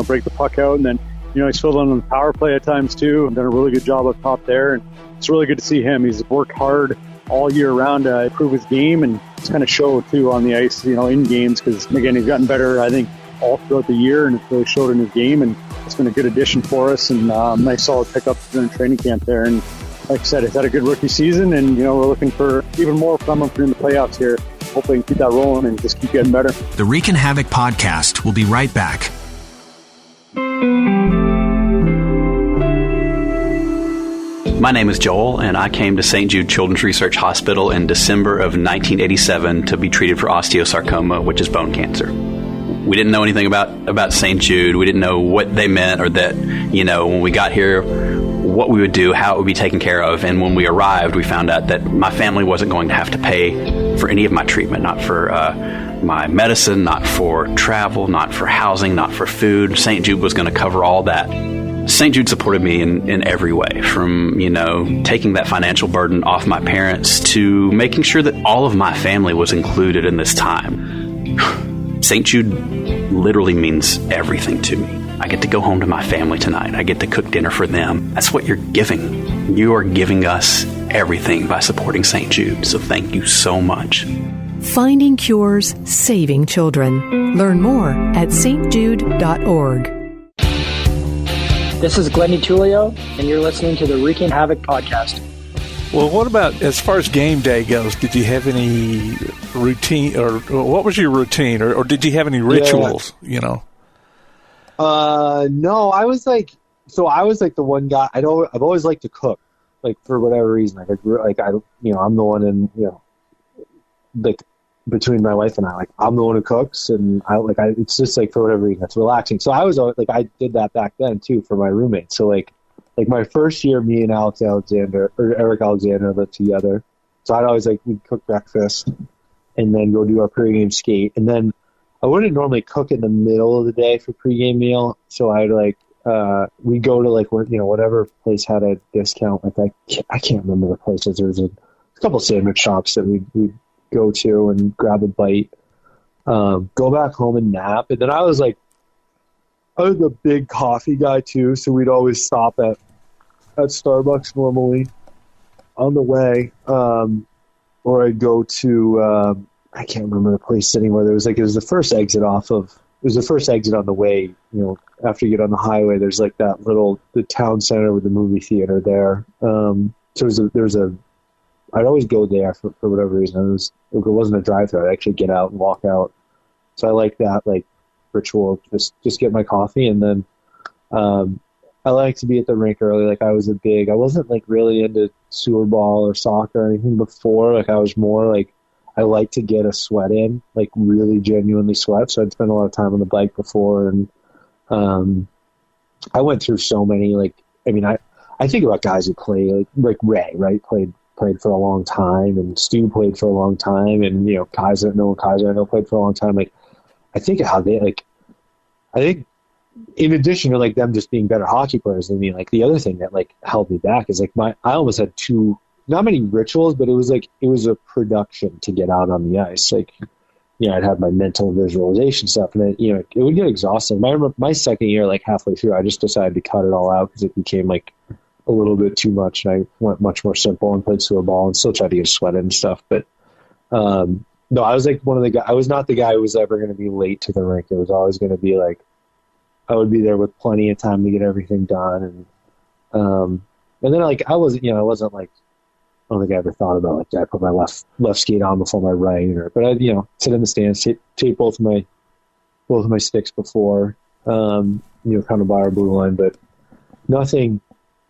Speaker 7: break the puck out, and then, he's filled in on the power play at times too, and done a really good job up top there, and it's really good to see him. He's worked hard all year round to improve his game and just kind of show too on the ice, in games, because again, he's gotten better, I think, all throughout the year, and it really showed in his game, and it's been a good addition for us, and nice solid pickup during training camp there. And like I said, he's had a good rookie season, and we're looking for even more from him in the playoffs here. Hopefully, keep that rolling and just keep getting better.
Speaker 4: The Reekin Havoc podcast will be right back.
Speaker 1: My name is Joel, and I came to St. Jude Children's Research Hospital in December of 1987 to be treated for osteosarcoma, which is bone cancer. We didn't know anything about St. Jude. We didn't know what they meant, or that, when we got here, what we would do, how it would be taken care of. And when we arrived, we found out that my family wasn't going to have to pay for any of my treatment, not for my medicine, not for travel, not for housing, not for food. St. Jude was going to cover all that. St. Jude supported me in every way, from, taking that financial burden off my parents to making sure that all of my family was included in this time. St. Jude literally means everything to me. I get to go home to my family tonight. I get to cook dinner for them. That's what you're giving. You are giving us everything by supporting St. Jude. So thank you so much.
Speaker 2: Finding cures, saving children. Learn more at stjude.org.
Speaker 8: This is Glennie Tulio, and you're listening to the Reekin Havoc podcast.
Speaker 5: Well, what about as far as game day goes? Did you have any routine, or what was your routine, or did you have any rituals?
Speaker 6: No, I was like the one guy. I've always liked to cook, like for whatever reason. I'm the one in between my wife and I, I'm the one who cooks, and it's just for whatever reason, it's relaxing. So I was I did that back then too for my roommate. So like my first year, me and Eric Alexander lived together. So I'd always we'd cook breakfast and then go do our pregame skate. And then I wouldn't normally cook in the middle of the day for pregame meal. So I'd we'd go to whatever place had a discount. I can't remember the places. There's a couple sandwich shops that we'd go to and grab a bite, go back home and nap. And then I was a big coffee guy too, so we'd always stop at Starbucks normally on the way, or I'd go to I can't remember the place anymore. There was it was the first exit on the way, after you get on the highway. There's the town center with the movie theater there. So I'd always go there for whatever reason. If it wasn't a drive-thru, I'd actually get out and walk out. So I like that ritual, just get my coffee, and then I like to be at the rink early. I wasn't really into sewer ball or soccer or anything before. I was more I like to get a sweat in, really genuinely sweat. So I'd spend a lot of time on the bike before, and I went through so many I think about guys who play like Ray, right? Played for a long time, and Stu played for a long time, and Kaiser I know played for a long time. I think of how they I think in addition to them just being better hockey players than me, the other thing that held me back is I almost had not many rituals, but it was a production to get out on the ice. I'd have my mental visualization stuff, and it would get exhausting. I remember my second year, halfway through, I just decided to cut it all out because it became a little bit too much, and I went much more simple and played sewer ball and still tried to get a sweat in and stuff. But no, I was one of the guys. I was not the guy who was ever going to be late to the rink. It was always going to be I would be there with plenty of time to get everything done, and then I wasn't I don't think I ever thought about I put my left skate on before my right, but I sit in the stands, tape both of my sticks before kind of by our blue line, but nothing.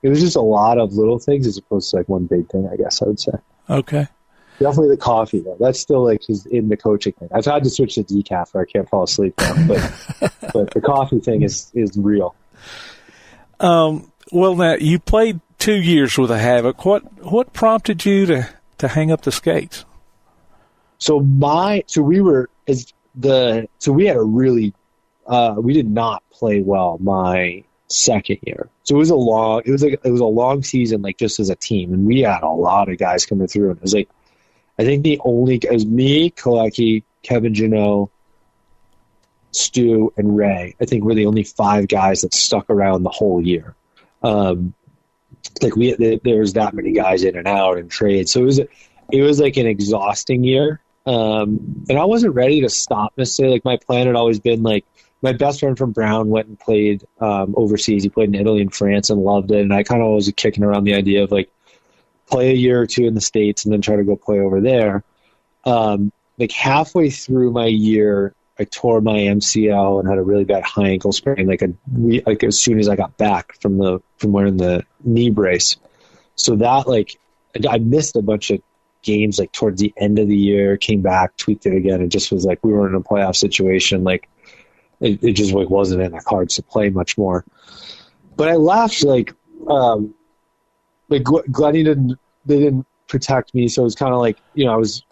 Speaker 6: It was just a lot of little things as opposed to one big thing, I guess I would say. Okay. Definitely the coffee, though. That's still is in the coaching thing. I've had to switch to decaf or I can't fall asleep now, but the coffee thing is real.
Speaker 5: Well, now you played 2 years with the Havoc. What prompted you to hang up the skates?
Speaker 6: So we had a really we did not play well my second year. So it was a long season, just as a team, and we had a lot of guys coming through, and it was I think it was me, Kolecki, Kevin Janot, Stu, and Ray. I think we're the only 5 guys that stuck around the whole year. There was that many guys in and out and trade. So it it was like an exhausting year. And I wasn't ready to stop necessarily. Like my plan had always been like, my best friend from Brown went and played overseas. He played in Italy and France and loved it. And I kind of was kicking around the idea of like play a year or two in the States and then try to go play over there. Like halfway through my year, I tore my MCL and had a really bad high ankle sprain. Like as soon as I got back from wearing the knee brace, so that like I missed a bunch of games like towards the end of the year. Came back, tweaked it again, and just was like we were in a playoff situation. Like it just like wasn't in the cards to play much more. But I left like Glenny didn't protect me, so it was kind of like I was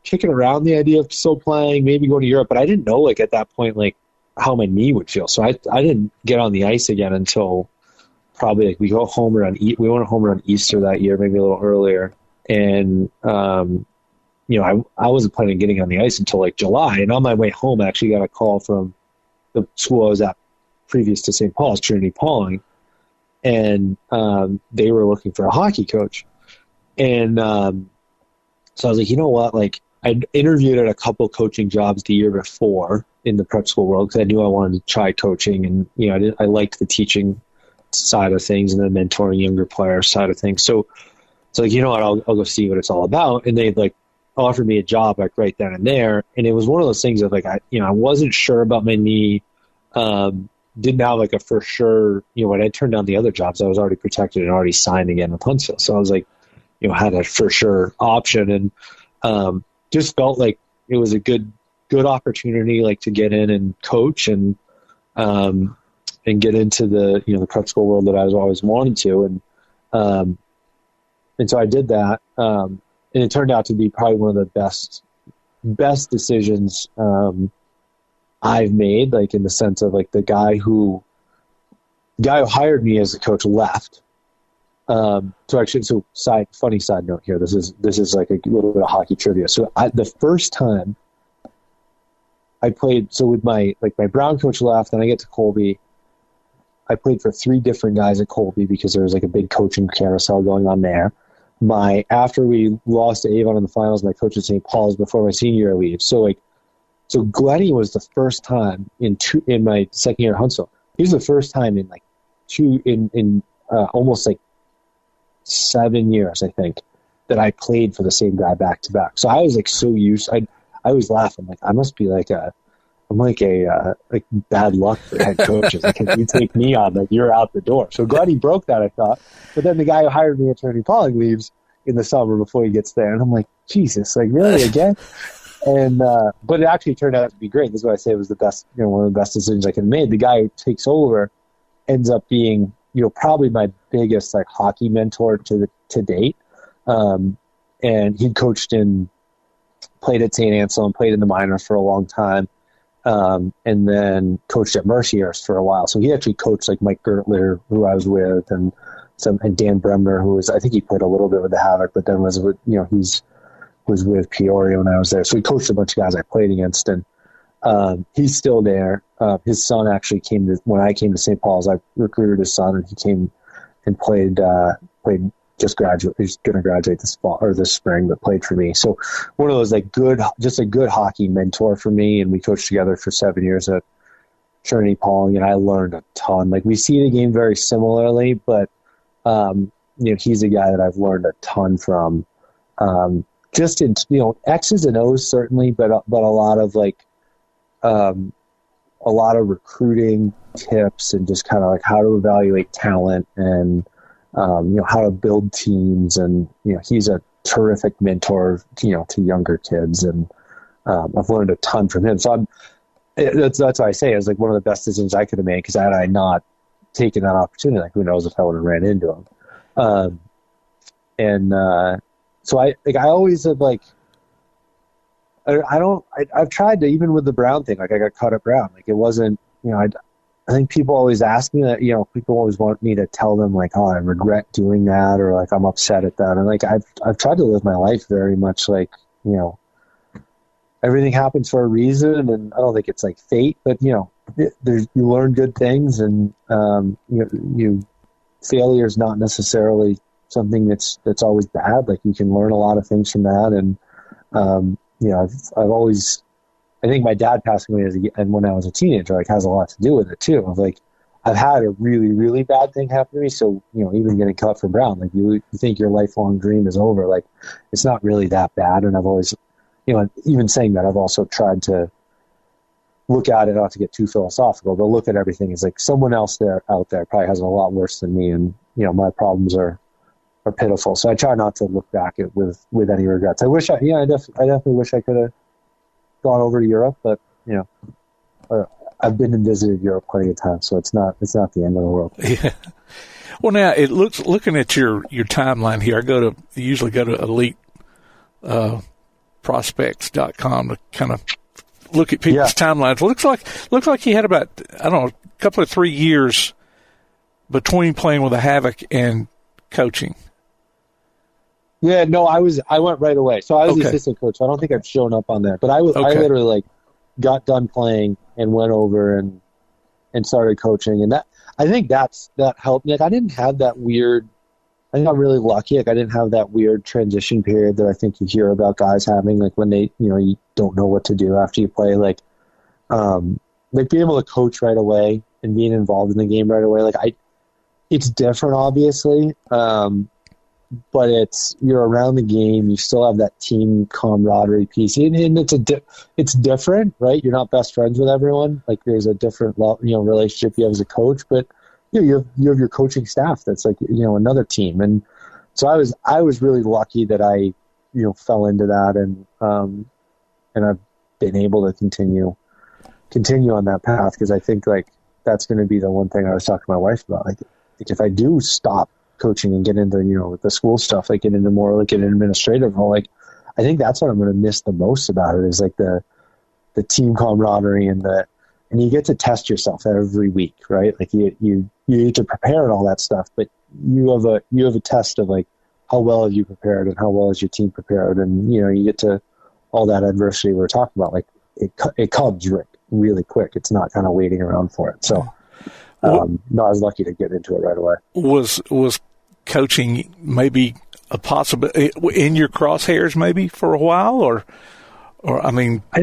Speaker 6: kicking around the idea of still playing, maybe going to Europe, but I didn't know like at that point like how my knee would feel. So I didn't get on the ice again until probably like we went home around Easter that year, maybe a little earlier. And I wasn't planning on getting on the ice until like July. And on my way home, I actually got a call from the school I was at previous to St. Paul's, Trinity Pauling, and they were looking for a hockey coach. And so I was like, you know what, like I'd interviewed at a couple coaching jobs the year before in the prep school world because I knew I wanted to try coaching, and I liked the teaching side of things and the mentoring younger players side of things. So it's like, you know what, I'll go see what it's all about. And they like offered me a job like right then and there. And it was one of those things of like I wasn't sure about my knee. Didn't have like a for sure. When I turned down the other jobs, I was already protected and already signed again with Huntsville. So I was like, had a for sure option, and just felt like it was a good opportunity, like to get in and coach and get into the the prep school world that I was always wanted to, and so I did that, and it turned out to be probably one of the best decisions I've made, like in the sense of like the guy who hired me as a coach left. Funny side note here. This is like a little bit of hockey trivia. So the first time I played, so with my Brown coach left, and I get to Colby. I played for 3 different guys at Colby because there was like a big coaching carousel going on there. After we lost to Avon in the finals, my coach at St. Paul's before my senior year leaves. So Glenny was the first time in my second year at Huntsville. He was the first time in like almost like 7 years, I think, that I played for the same guy back to back. So I was like so used. I was laughing like I must be like I'm like bad luck for head coaches. Like if you take me on, like you're out the door. So glad he broke that, I thought. But then the guy who hired me at Trinity Pauling leaves in the summer before he gets there, and I'm like, Jesus, like really again? And but it actually turned out to be great. This is why I say it was the best, one of the best decisions I could have made. The guy who takes over ends up being probably my biggest like hockey mentor to date. And he played at St. Anselm, played in the minors for a long time, and then coached at Merciers for a while. So he actually coached like Mike Gertler, who I was with, and Dan Bremner, who I think he played a little bit with the Havoc, but then was with, was with Peoria when I was there. So he coached a bunch of guys I played against, and he's still there. His son actually when I came to St. Paul's, I recruited his son, and he came and played just graduate. He's going to graduate this fall or this spring, but played for me. So one of those like just a good hockey mentor for me. And we coached together for 7 years at Trinity Pauling, and I learned a ton. Like we see the game very similarly, but he's a guy that I've learned a ton from. Just in X's and O's certainly, but a lot of like a lot of recruiting tips and just kind of like how to evaluate talent and how to build teams, and he's a terrific mentor to younger kids, and I've learned a ton from him. So that's why I say it was like one of the best decisions I could have made, because had I not taken that opportunity, like who knows if I would have ran into him. So I always have like, I've tried to, even with the Brown thing, like I got caught at Brown. Like it wasn't, I think people always ask me that, people always want me to tell them like, oh, I regret doing that, or like I'm upset at that. And like, I've tried to live my life very much like, everything happens for a reason. And I don't think it's like fate, but you learn good things, and failure is not necessarily something that's always bad. Like, you can learn a lot of things from that. And, I've always, I think my dad passing away and when I was a teenager, like, has a lot to do with it too. Of like, I've had a really, really bad thing happen to me. So, even getting cut from Brown, like, you think your lifelong dream is over. Like, it's not really that bad. And I've always, even saying that, I've also tried to look at it, not to get too philosophical, but look at everything as like someone else out there probably has a lot worse than me. And, my problems are pitiful. So I try not to look back at with any regrets. I definitely wish I could have gone over to Europe, but, I've been and visited Europe plenty of times, so it's not the end of the world.
Speaker 5: Yeah. Well, now looking at your timeline here, I usually go to elite prospects.com to kind of look at people's timelines. Looks like he had about, I don't know, a couple of 3 years between playing with the Havoc and coaching.
Speaker 6: Yeah, no, I went right away. So I was the assistant coach. So I don't think I've shown up on there, but I literally like got done playing and went over and started coaching. And that, I think that helped me. Like, I didn't have that weird, I think I'm really lucky. Like, I didn't have that weird transition period that I think you hear about guys having, like when they, you don't know what to do after you play. Like being able to coach right away and being involved in the game right away. Like, it's different, obviously. But you're around the game. You still have that team camaraderie piece, and it's different, right? You're not best friends with everyone. Like, there's a different, relationship you have as a coach, but you have your coaching staff that's like, another team. And so I was really lucky that I, fell into that, and I've been able to continue on that path, because I think like that's going to be the one thing I was talking to my wife about. Like if I do stop coaching and get into, the school stuff, like get into more like an administrative role, like I think that's what I'm going to miss the most about it, is like the team camaraderie and you get to test yourself every week, right? Like you need to prepare and all that stuff, but you have a test of like, how well have you prepared and how well is your team prepared? And, you get to all that adversity we were talking about, like it comes really quick. It's not kind of waiting around for it. So, no, I was lucky to get into it right away.
Speaker 5: Was coaching maybe a possibility in your crosshairs maybe for a while, or I mean, I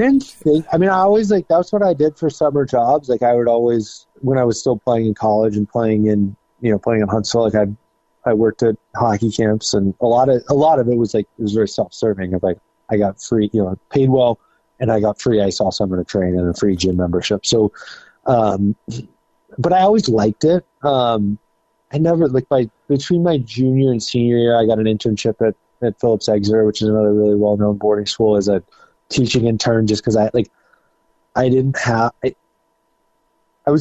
Speaker 5: always like, that's what I did for summer jobs. Like, I would always, when I was still playing in college and playing in Huntsville, like I worked at hockey camps, and a lot of it was like, it was very self-serving of like, I got free, paid well, and I got free ice all summer to train and a free gym membership. So, but I always liked it. I never, like, between my junior and senior year, I got an internship at Phillips Exeter, which is another really well-known boarding school, as a teaching intern, just because I would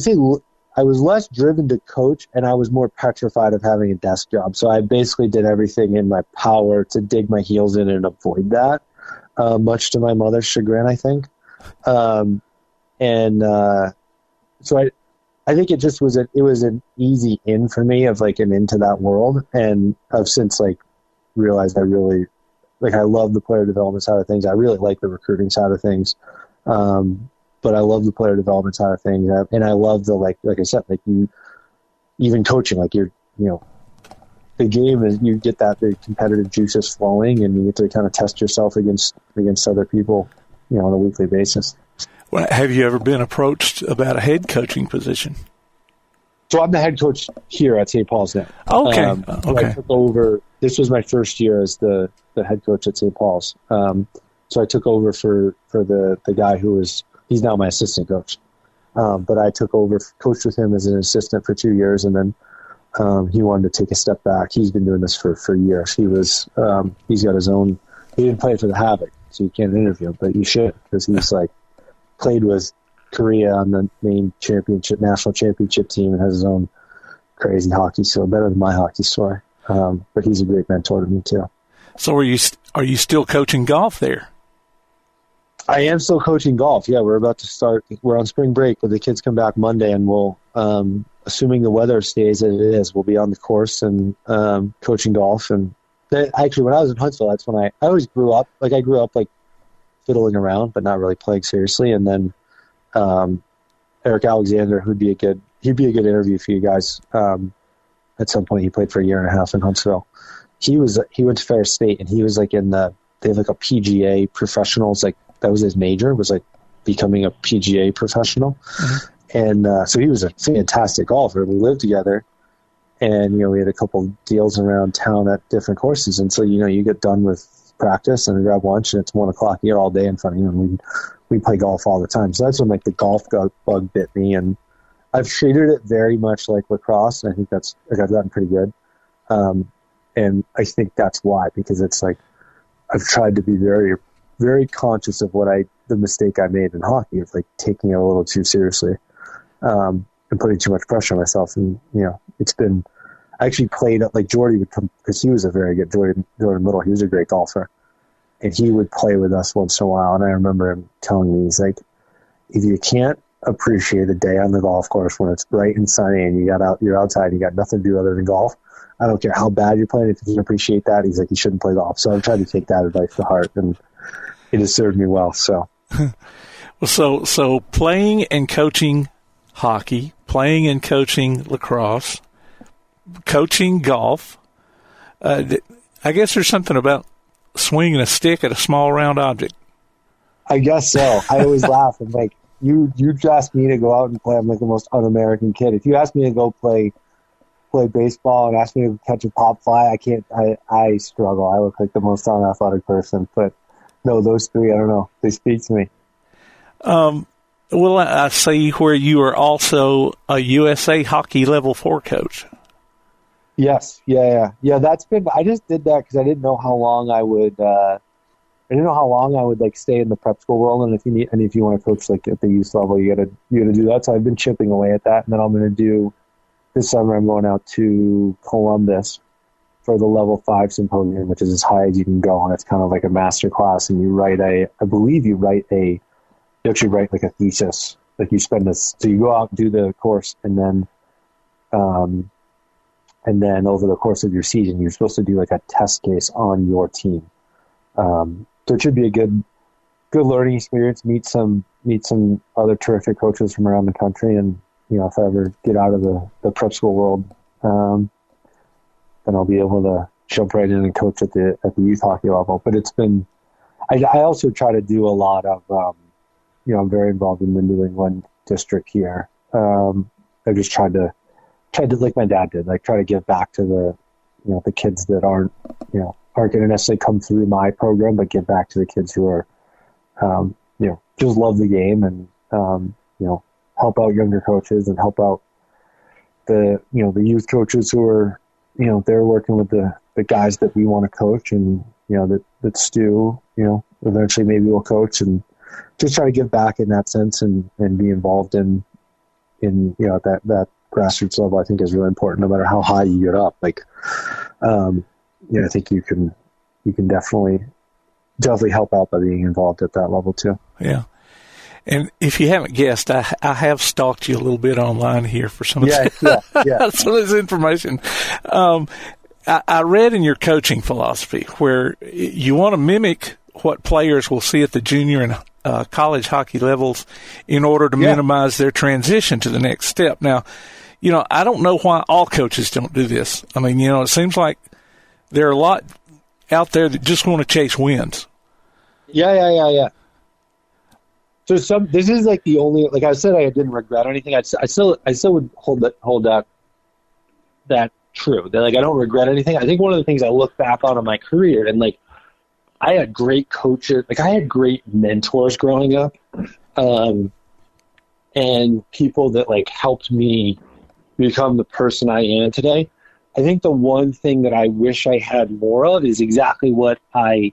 Speaker 5: say I was less driven to coach, and I was more petrified of having a desk job. So I basically did everything in my power to dig my heels in and avoid that, much to my mother's chagrin, I think. So I think it just was it was an easy in for me of like an into that world, and I've since like realized I really like, I love the player development side of things. I really like the recruiting side of things, but I love the player development side of things, and I love the like I said, like you even coaching, like you're the game is, you get that the competitive juices flowing, and you get to kind of test yourself against other people, on a weekly basis. Well, have you ever been approached about a head coaching position?
Speaker 6: So I'm the head coach here at St. Paul's now.
Speaker 5: Okay.
Speaker 6: Okay. I took over. This was my first year as the head coach at St. Paul's. So I took over for the guy he's now my assistant coach. But I took over, coached with him as an assistant for 2 years, and then he wanted to take a step back. He's been doing this for years. He's got his own. He didn't play for the Havoc, so you can't interview him, but you should, because he's like played with Korea on the main national championship team, and has his own crazy hockey story, better than my hockey story. But he's a great mentor to me too. So
Speaker 5: are you still coaching golf there?
Speaker 6: I am still coaching golf. Yeah, we're about to start. We're on spring break, but the kids come back Monday, and we'll, assuming the weather stays as it is, we'll be on the course and coaching golf. And actually, when I was in Huntsville, that's when I always grew up. Like, I grew up like fiddling around, but not really playing seriously. And then Eric Alexander, he'd be a good interview for you guys. at some point. He played for a year and a half in Huntsville. He went to Ferris State, and he was like they have like a PGA professionals, like that was his major, was like becoming a PGA professional. Mm-hmm. And so he was a fantastic golfer. We lived together, and we had a couple deals around town at different courses. And so you get done with practice and grab lunch, and it's 1:00. You got all day in front of you, and we play golf all the time. So that's when like the golf bug bit me, and I've treated it very much like lacrosse, and I think I've gotten pretty good. And I think that's why, because it's like I've tried to be very, very conscious of the mistake I made in hockey of like taking it a little too seriously, and putting too much pressure on myself. And it's been, I actually played like Jordy would come, because he was a very good Jordan Middle. He was a great golfer, and he would play with us once in a while. And I remember him telling me, he's like, if you can't appreciate a day on the golf course when it's bright and sunny and you're outside and you got nothing to do other than golf, I don't care how bad you're playing. If you can appreciate that, he's like, you shouldn't play golf. So I've tried to take that advice to heart, and it has served me well. So,
Speaker 5: so playing and coaching hockey, playing and coaching lacrosse, coaching golf. I guess there's something about swinging a stick at a small round object.
Speaker 6: I guess so. I always laugh. I'm like, you asked me to go out and play. I'm like the most un-American kid. If you ask me to go play baseball and ask me to catch a pop fly, I can't. I struggle. I look like the most unathletic person. But no, those three, I don't know. They speak to me.
Speaker 5: Well, I see where you are also a USA Hockey Level 4 coach.
Speaker 6: Yes. Yeah. That's been. I just did that because I didn't know how long I would. Like stay in the prep school world, and if you want to coach like at the youth level, you gotta do that. So I've been chipping away at that, and then I'm going to do this summer. I'm going out to Columbus for the Level 5 symposium, which is as high as you can go, and it's kind of like a master class. And you actually write like a thesis. Like you spend this, so you go out and do the course, and then over the course of your season, you're supposed to do like a test case on your team. So it should be a good learning experience. Meet some other terrific coaches from around the country, and if I ever get out of the prep school world, then I'll be able to jump right in and coach at the youth hockey level. But it's been, I also try to do a lot of, I'm very involved in the New England district here. I've just tried to like my dad did, like try to give back to the kids that aren't going to necessarily come through my program, but give back to the kids who are, just love the game, and, help out younger coaches and help out the youth coaches who are, they're working with the guys that we want to coach, and, that Stu, eventually maybe will coach, and just try to give back in that sense, and be involved in that grassroots level. I think is really important, no matter how high you get up. Like, I think you can definitely help out by being involved at that level too.
Speaker 5: Yeah. And if you haven't guessed, I have stalked you a little bit online here for some of some of this information. I read in your coaching philosophy where you want to mimic what players will see at the junior and college hockey levels in order to minimize their transition to the next step. Now, I don't know why all coaches don't do this. I mean, it seems like there are a lot out there that just want to chase wins.
Speaker 6: Yeah. So this is like the only, like I said, I didn't regret anything. I still would hold that true. That like I don't regret anything. I think one of the things I look back on in my career, and like I had great coaches, like I had great mentors growing up, and people that like helped me become the person I am today. I think the one thing that I wish I had more of is exactly what I've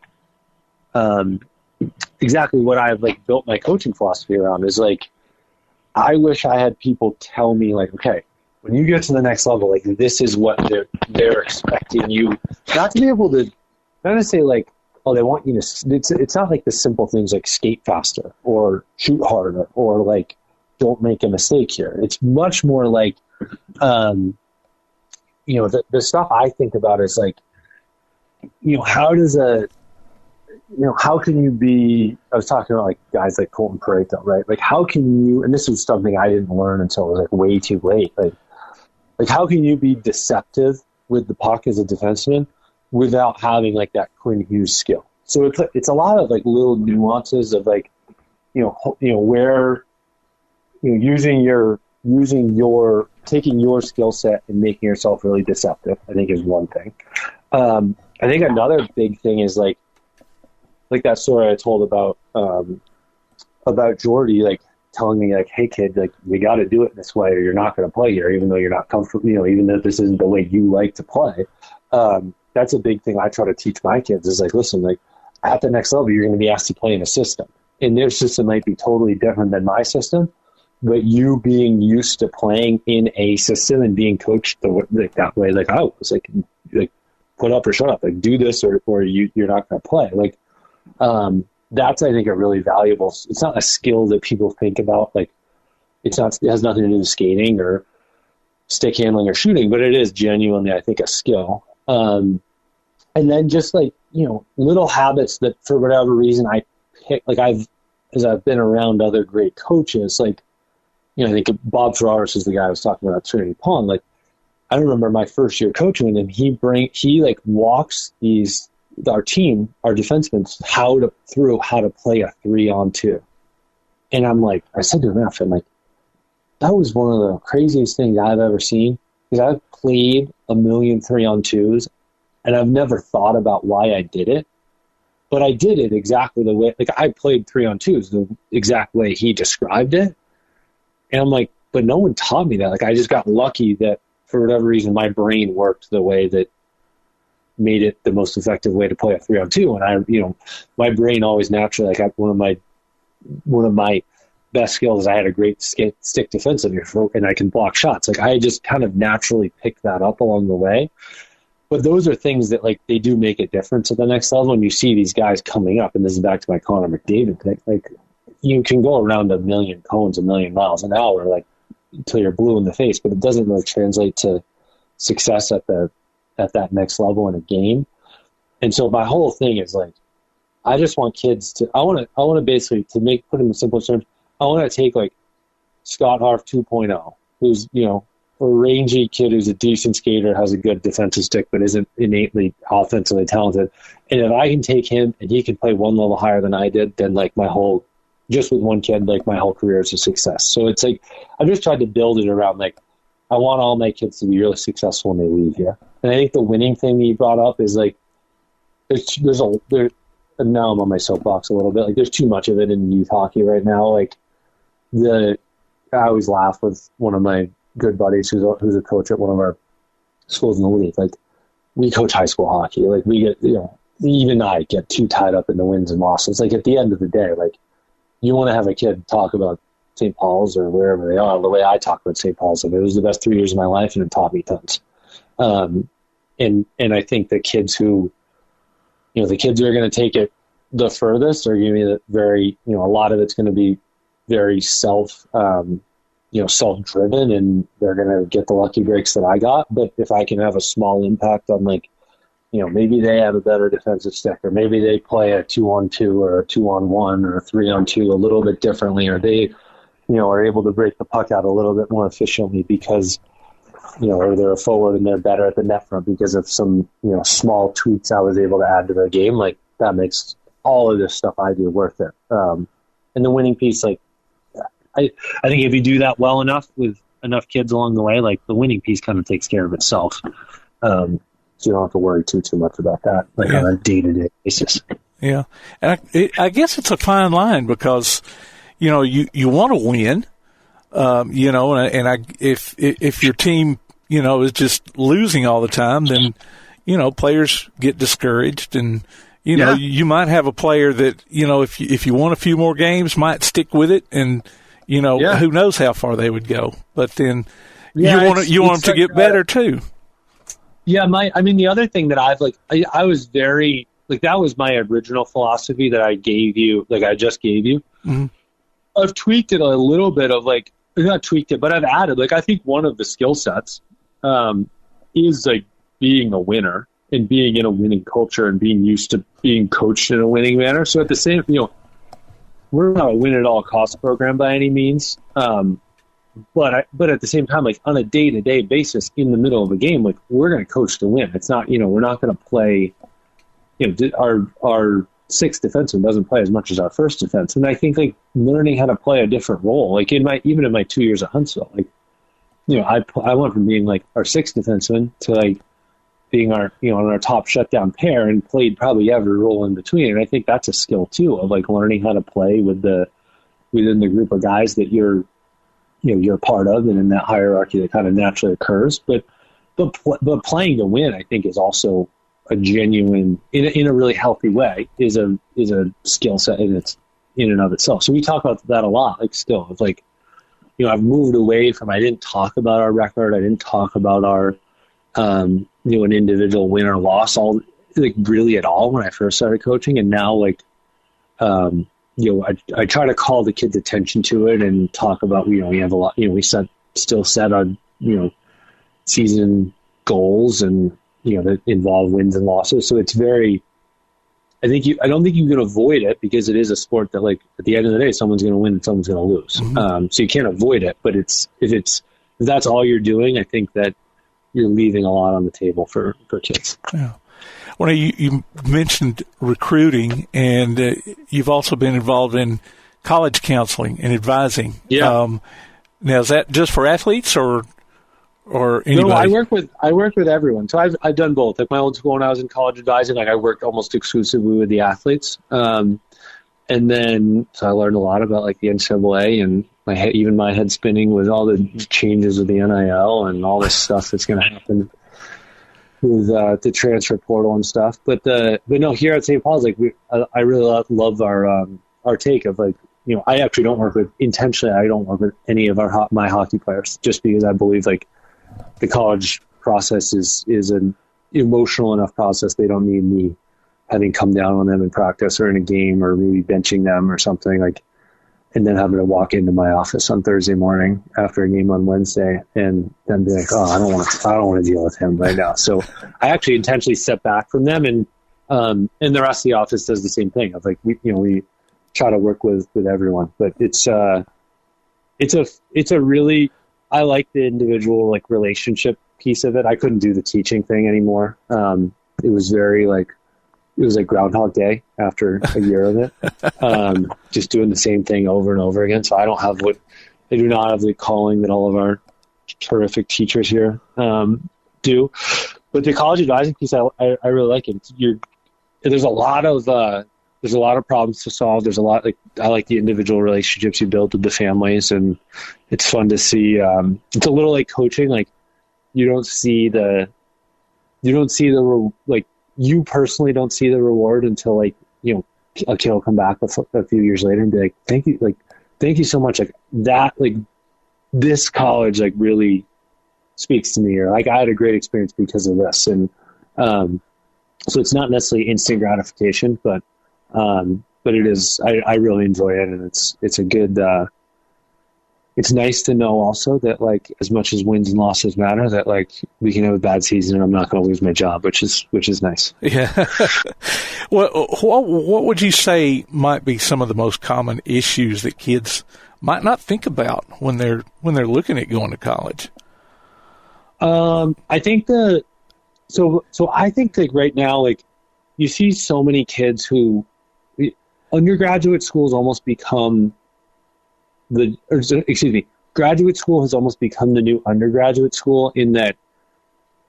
Speaker 6: like built my coaching philosophy around, is like, I wish I had people tell me like, okay, when you get to the next level, like this is what they're expecting you, not to be able to, not to say like, oh, they want you to, it's not like the simple things like skate faster or shoot harder or like, don't make a mistake here. It's much more like, the stuff I think about is like, how can you be, I was talking about like guys like Colton Pareto, right? Like how can you, and this was something I didn't learn until it was like way too late. Like Like, how can you be deceptive with the puck as a defenseman without having like that Quinn Hughes skill? So it's a lot of like little nuances of like, where, using your taking your skill set and making yourself really deceptive, I think is one thing. I think another big thing is like that story I told about Jordy, like telling me like, hey kid, like we got to do it this way or you're not going to play here, even though you're not comfortable, even though this isn't the way you like to play. That's a big thing I try to teach my kids is like, listen, like at the next level, you're going to be asked to play in a system, and their system might be totally different than my system, but you being used to playing in a system and being coached that way, like I was like put up or shut up, like do this or you're not going to play. Like, that's, I think, a really valuable, it's not a skill that people think about. Like it has nothing to do with skating or stick handling or shooting, but it is genuinely, I think, a skill. And then just like, little habits that for whatever reason I pick, like as I've been around other great coaches, like, I think Bob Ferraris is the guy I was talking about at Trinity Pond. Like, I remember my first year coaching him, he walks our team, our defensemen, how to play a 3-on-2. And I said to him after, I'm like, that was one of the craziest things I've ever seen, because I've played a million 3-on-2s and I've never thought about why I did it, but I did it exactly the way, like I played 3-on-2s the exact way he described it. And I'm like, but no one taught me that. Like, I just got lucky that for whatever reason, my brain worked the way that made it the most effective way to play a 3-on-2. And my brain always naturally, like one of my best skills is I had a great stick defensive and I can block shots. Like I just kind of naturally picked that up along the way. But those are things that like they do make a difference at the next level. When you see these guys coming up, and this is back to my Connor McDavid thing, like you can go around a million cones, a million miles an hour, like until you're blue in the face, but it doesn't really translate to success at that next level in a game. And so my whole thing is like, I just want kids to, I want to basically, put it in simple terms, I want to take like Scott Harff 2.0, who's, a rangy kid who's a decent skater, has a good defensive stick, but isn't innately offensively talented. And if I can take him and he can play one level higher than I did, then like just with one kid, like my whole career is a success. So it's like, I just tried to build it around like, I want all my kids to be really successful when they leave here. And I think the winning thing that you brought up is like, and now I'm on my soapbox a little bit. Like there's too much of it in youth hockey right now. Like I always laugh with one of my good buddies who's a coach at one of our schools in the league. Like we coach high school hockey. Like we get, even I get too tied up in the wins and losses. Like at the end of the day, like you want to have a kid talk about St. Paul's or wherever they are the way I talk about St. Paul's. Like it was the best 3 years of my life and it taught me tons. And I think the kids who, the kids who are going to take it the furthest are going to be a lot of it's going to be very self-driven, and they're going to get the lucky breaks that I got. But if I can have a small impact on like, maybe they have a better defensive stick, or maybe they play a 2-on-2 or a 2-on-1 or a 3-on-2 a little bit differently, or they, are able to break the puck out a little bit more efficiently because, or they're a forward and they're better at the net front because of some, small tweaks I was able to add to their game. Like that makes all of this stuff I do worth it. And the winning piece, like I think if you do that well enough with enough kids along the way, like the winning piece kind of takes care of itself. So you don't have to worry too much about that, like on a day-to-day basis. Yeah.
Speaker 5: And I guess it's a fine line because, you want to win, if your team, is just losing all the time, then, players get discouraged and, you might have a player that, if you won a few more games might stick with it and, who knows how far they would go, but then you want them to get better too.
Speaker 6: Yeah. The other thing that I've I was very, that was my original philosophy that I gave you, I just gave you. Mm-hmm. I've tweaked it a little bit of not tweaked it, but I've added, I think one of the skill sets is being a winner and being in a winning culture and being used to being coached in a winning manner. So at the same, we're not a win at all cost program by any means. but at the same time, like on a day-to-day basis in the middle of a game, like we're going to coach to win. It's not, we're not going to play, our sixth defenseman doesn't play as much as our first defense. And I think like learning how to play a different role, like even in my 2 years at Huntsville, like, I went from being like our sixth defenseman to like being our, our top shutdown pair, and played probably every role in between. And I think that's a skill too, of like learning how to play within the group of guys that you're part of, and in that hierarchy that kind of naturally occurs. But playing to win, I think, is also a genuine, in a really healthy way, is a skill set in and of itself. So we talk about that a lot, like still, it's like, I've moved away from, I didn't talk about our record. I didn't talk about our, an individual win or loss really at all when I first started coaching. And now like, I try to call the kids' attention to it and talk about, we have a lot, we still set on, season goals and, that involve wins and losses. So it's very, I don't think you can avoid it, because it is a sport that, like, at the end of the day, someone's going to win and someone's going to lose. Mm-hmm. So you can't avoid it, but if that's all you're doing, I think that you're leaving a lot on the table for kids.
Speaker 5: Yeah. Well, you mentioned recruiting, and you've also been involved in college counseling and advising.
Speaker 6: Yeah.
Speaker 5: Now, is that just for athletes or anybody?
Speaker 6: No, I work with everyone. So I've done both. Like my old school, when I was in college advising, like I worked almost exclusively with the athletes. And then so I learned a lot about like the NCAA, and even my head spinning with all the changes with the NIL and all this stuff that's going to happen with the transfer portal and stuff. But no, here at St. Paul's, like I really love our take of like, I actually don't work with any of my hockey players, just because I believe like the college process is an emotional enough process. They don't need me having come down on them in practice or in a game, or maybe benching them or something, like, and then having to walk into my office on Thursday morning after a game on Wednesday and then be like, I don't want to deal with him right now. So I actually intentionally step back from them, and the rest of the office does the same thing. Of like, we try to work with everyone, but it's a really, I like the individual like relationship piece of it. I couldn't do the teaching thing anymore. It was like Groundhog Day after a year of it, just doing the same thing over and over again. So I do not have the calling that all of our terrific teachers here do. But the college advising piece, I really like it. There's a lot of problems to solve. There's a lot, like, I like the individual relationships you build with the families, and it's fun to see. It's a little like coaching. Like you personally don't see the reward until like, a kid will come back a few years later and be like, thank you so much. Like that, like this college, like really speaks to me, or like I had a great experience because of this. And, so it's not necessarily instant gratification, but it is, I really enjoy it. And it's a good, it's nice to know also that like, as much as wins and losses matter, that like we can have a bad season and I'm not going to lose my job, which is nice.
Speaker 5: Yeah. Well, what would you say might be some of the most common issues that kids might not think about when they're looking at going to college?
Speaker 6: I think so I think like right now, like you see so many kids who undergraduate schools almost become graduate school has almost become the new undergraduate school, in that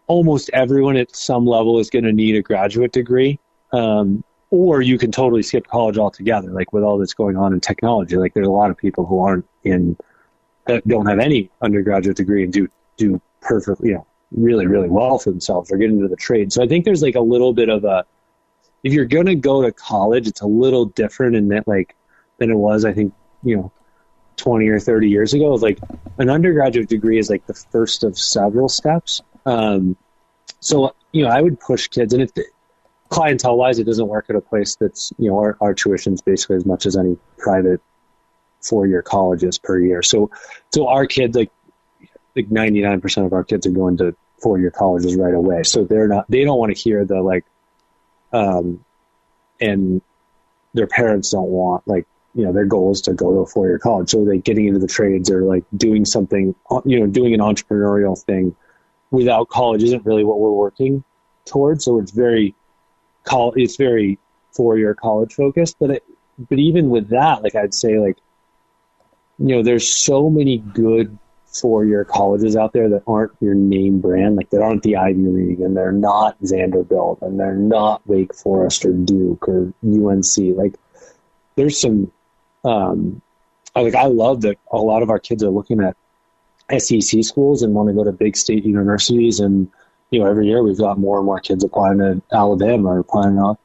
Speaker 6: almost everyone at some level is going to need a graduate degree. Or you can totally skip college altogether. Like with all that's going on in technology, like there's a lot of people who that don't have any undergraduate degree and do perfectly, really, really well for themselves or get into the trade. So I think there's like a little bit of if you're going to go to college, it's a little different in that like than it was, I think, 20 or 30 years ago. Like an undergraduate degree is like the first of several steps. So, I would push kids, and if clientele wise, it doesn't work at a place that's, our tuition is basically as much as any private 4-year colleges per year. So our kids, like 99% of our kids are going to 4-year colleges right away. So they don't want to hear the like, and their parents don't want like their goal is to go to a 4-year college. So like getting into the trades or like doing something, doing an entrepreneurial thing without college isn't really what we're working towards. So it's very 4-year college focused. But even with that, like I'd say like, there's so many good 4-year colleges out there that aren't your name brand, like that aren't the Ivy League, and they're not Vanderbilt, and they're not Wake Forest or Duke or UNC. Like there's some, I love that a lot of our kids are looking at SEC schools and want to go to big state universities. And, every year we've got more and more kids applying to Alabama or applying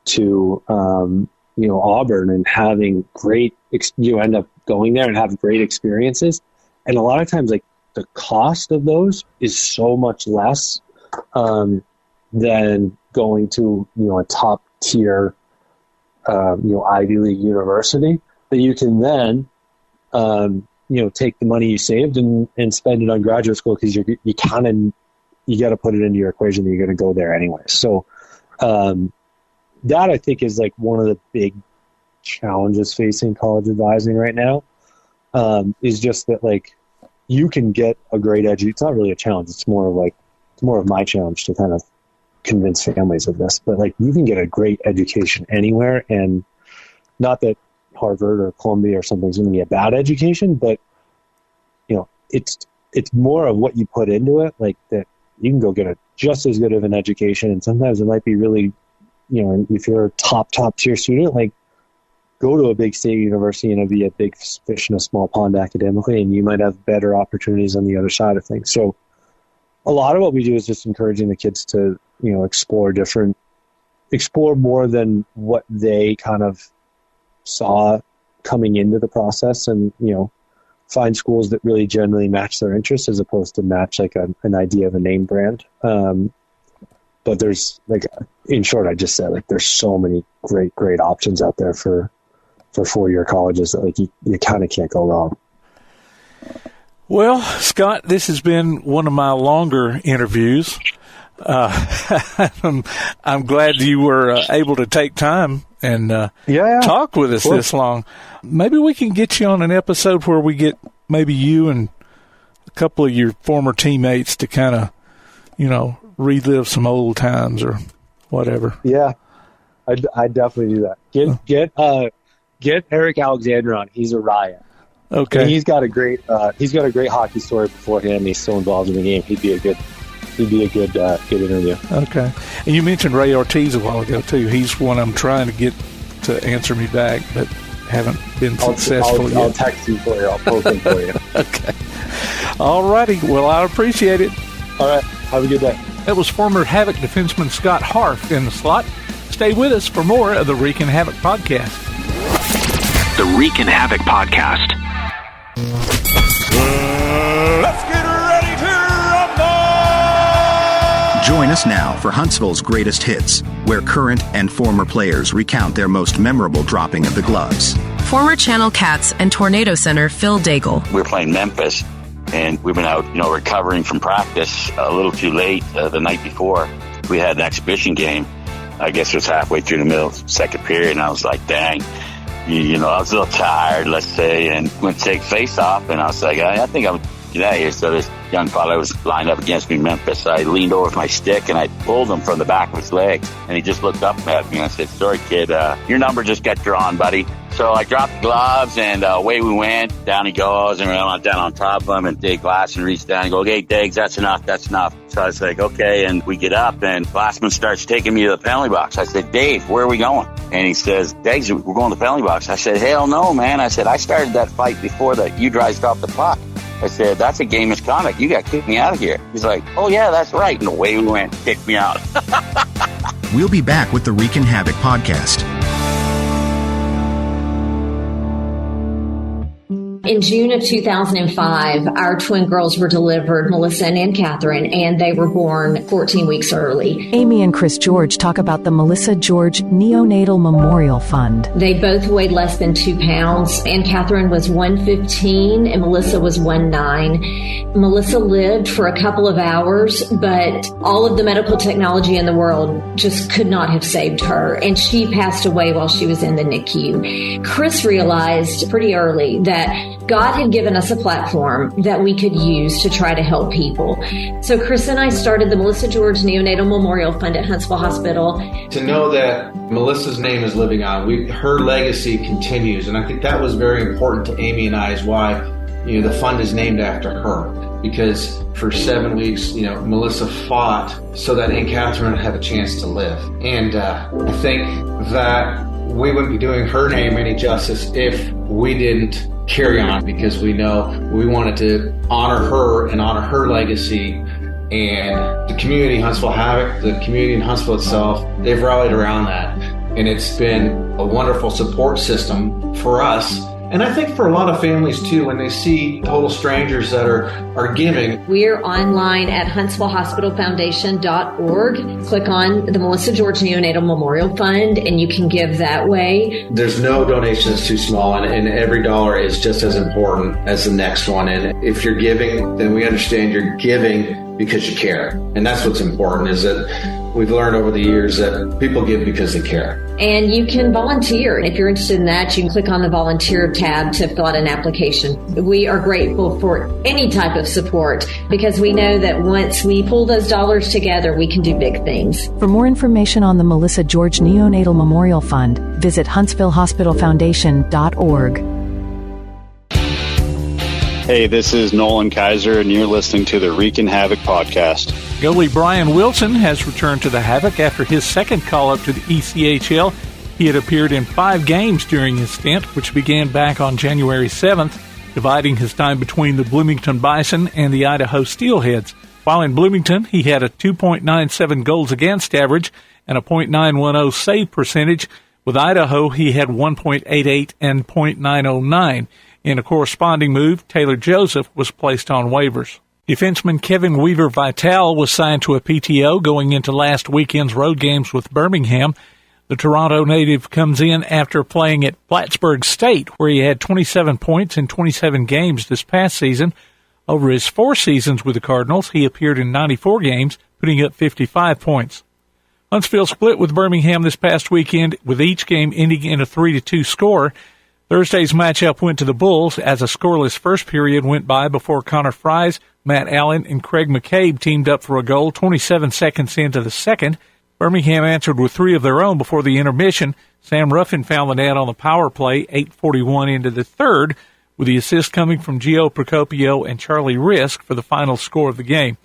Speaker 6: to, Auburn and having great, end up going there and have great experiences. And a lot of times, like the cost of those is so much less than going to a top tier Ivy League university, that you can then take the money you saved and spend it on graduate school, because you got to put it into your equation that you're going to go there anyway. So that I think is like one of the big challenges facing college advising right now. Is just that like you can get a great education. It's not really a challenge. It's more of my challenge to kind of convince families of this. But like you can get a great education anywhere, and not that Harvard or Columbia or something is going to be a bad education, but it's more of what you put into it. Like that you can go get just as good of an education, and sometimes it might be really, if you're a top tier student, like go to a big state university and it'll be a big fish in a small pond academically, and you might have better opportunities on the other side of things. So a lot of what we do is just encouraging the kids to, explore more than what they kind of saw coming into the process, and, find schools that really generally match their interests as opposed to match like an idea of a name brand. But there's like, in short, I just said like, there's so many great options out there for 4-year colleges that like you kind of can't go wrong.
Speaker 5: Well, Scott, this has been one of my longer interviews. I'm glad you were able to take time and talk with us this long. Maybe we can get you on an episode where we get maybe you and a couple of your former teammates to kind of, relive some old times or whatever.
Speaker 6: Yeah, I'd definitely do that. Get Eric Alexander on. He's a riot.
Speaker 5: Okay.
Speaker 6: And he's got a great hockey story beforehand. He's still involved in the game. He'd be a good interview.
Speaker 5: Okay. And you mentioned Ray Ortiz a while ago too. He's one I'm trying to get to answer me back, but haven't been successful yet.
Speaker 6: I'll text you for you. I'll post him for you.
Speaker 5: Okay. All righty. Well, I appreciate it.
Speaker 6: All right. Have a good day.
Speaker 5: That was former Havoc defenseman Scott Harff in the slot. Stay with us for more of the Reekin Havoc podcast.
Speaker 4: The Reekin Havoc podcast.
Speaker 9: Let's get ready to rumble!
Speaker 4: Join us now for Huntsville's greatest hits, where current and former players recount their most memorable dropping of the gloves.
Speaker 2: Former Channel Cats and Tornado Center Phil Daigle.
Speaker 10: We were playing Memphis, and we've been out, recovering from practice a little too late the night before. We had an exhibition game. I guess it was halfway through the middle, second period, and I was like, dang. I was a little tired, let's say, and went to take face off, and I was like, I think I'm get out of here. So this young fellow was lined up against me, Memphis. I leaned over with my stick, and I pulled him from the back of his leg, and he just looked up at me, and I said, sorry, kid, your number just got drawn, buddy. So I dropped the gloves, and away we went. Down he goes, and we went down on top of him, and Dave Glassman reached down and go, okay, Diggs, that's enough. So I was like, okay, and we get up, and Glassman starts taking me to the penalty box. I said, Dave, where are we going? And he says, Diggs, we're going to the penalty box. I said, hell no, man. I said, I started that fight before you guys dropped the puck. I said, that's a game misconduct. You got to kick me out of here. He's like, oh, yeah, that's right. And away we went, kicked me out.
Speaker 4: We'll be back with the Reekin Havoc podcast.
Speaker 11: In June of 2005, our twin girls were delivered, Melissa and Catherine, and they were born 14 weeks early.
Speaker 2: Amy and Chris George talk about the Melissa George Neonatal Memorial Fund.
Speaker 11: They both weighed less than 2 pounds, and Catherine was 115 and Melissa was 1'9". Melissa lived for a couple of hours, but all of the medical technology in the world just could not have saved her, and she passed away while she was in the NICU. Chris realized pretty early that God had given us a platform that we could use to try to help people. So Chris and I started the Melissa George Neonatal Memorial Fund at Huntsville Hospital.
Speaker 12: To know that Melissa's name is living on, her legacy continues, and I think that was very important to Amy and I, is why the fund is named after her. Because for 7 weeks, Melissa fought so that Aunt Catherine would have a chance to live. And I think that we wouldn't be doing her name any justice if we didn't carry on, because we know we wanted to honor her and honor her legacy. And the community, Huntsville Havoc, the community in Huntsville itself, they've rallied around that. And it's been a wonderful support system for us. And I think for a lot of families, too, when they see total strangers that are giving.
Speaker 11: We're online at HuntsvilleHospitalFoundation.org. Click on the Melissa George Neonatal Memorial Fund, and you can give that way.
Speaker 12: There's no donations too small, and every dollar is just as important as the next one. And if you're giving, then we understand you're giving because you care. And that's what's important, is that we've learned over the years that people give because they care.
Speaker 11: And you can volunteer. If you're interested in that, you can click on the volunteer tab to fill out an application. We are grateful for any type of support, because we know that once we pull those dollars together, we can do big things.
Speaker 2: For more information on the Melissa George Neonatal Memorial Fund, visit HuntsvilleHospitalFoundation.org.
Speaker 13: Hey, this is Nolan Kaiser, and you're listening to the Reekin Havoc podcast.
Speaker 5: Goalie Brian Wilson has returned to the Havoc after his second call-up to the ECHL. He had appeared in 5 games during his stint, which began back on January 7th, dividing his time between the Bloomington Bison and the Idaho Steelheads. While in Bloomington, he had a 2.97 goals against average and a .910 save percentage. With Idaho, he had 1.88 and .909. In a corresponding move, Taylor Joseph was placed on waivers. Defenseman Kevin Weaver-Vital was signed to a PTO going into last weekend's road games with Birmingham. The Toronto native comes in after playing at Plattsburgh State, where he had 27 points in 27 games this past season. Over his 4 seasons with the Cardinals, he appeared in 94 games, putting up 55 points. Huntsville split with Birmingham this past weekend, with each game ending in a 3-2 score. Thursday's matchup went to the Bulls as a scoreless first period went by before Connor Fries, Matt Allen, and Craig McCabe teamed up for a goal 27 seconds into the second. Birmingham answered with 3 of their own before the intermission. Sam Ruffin found the net on the power play 8:41 into the third, with the assist coming from Gio Procopio and Charlie Risk for the final score of the game.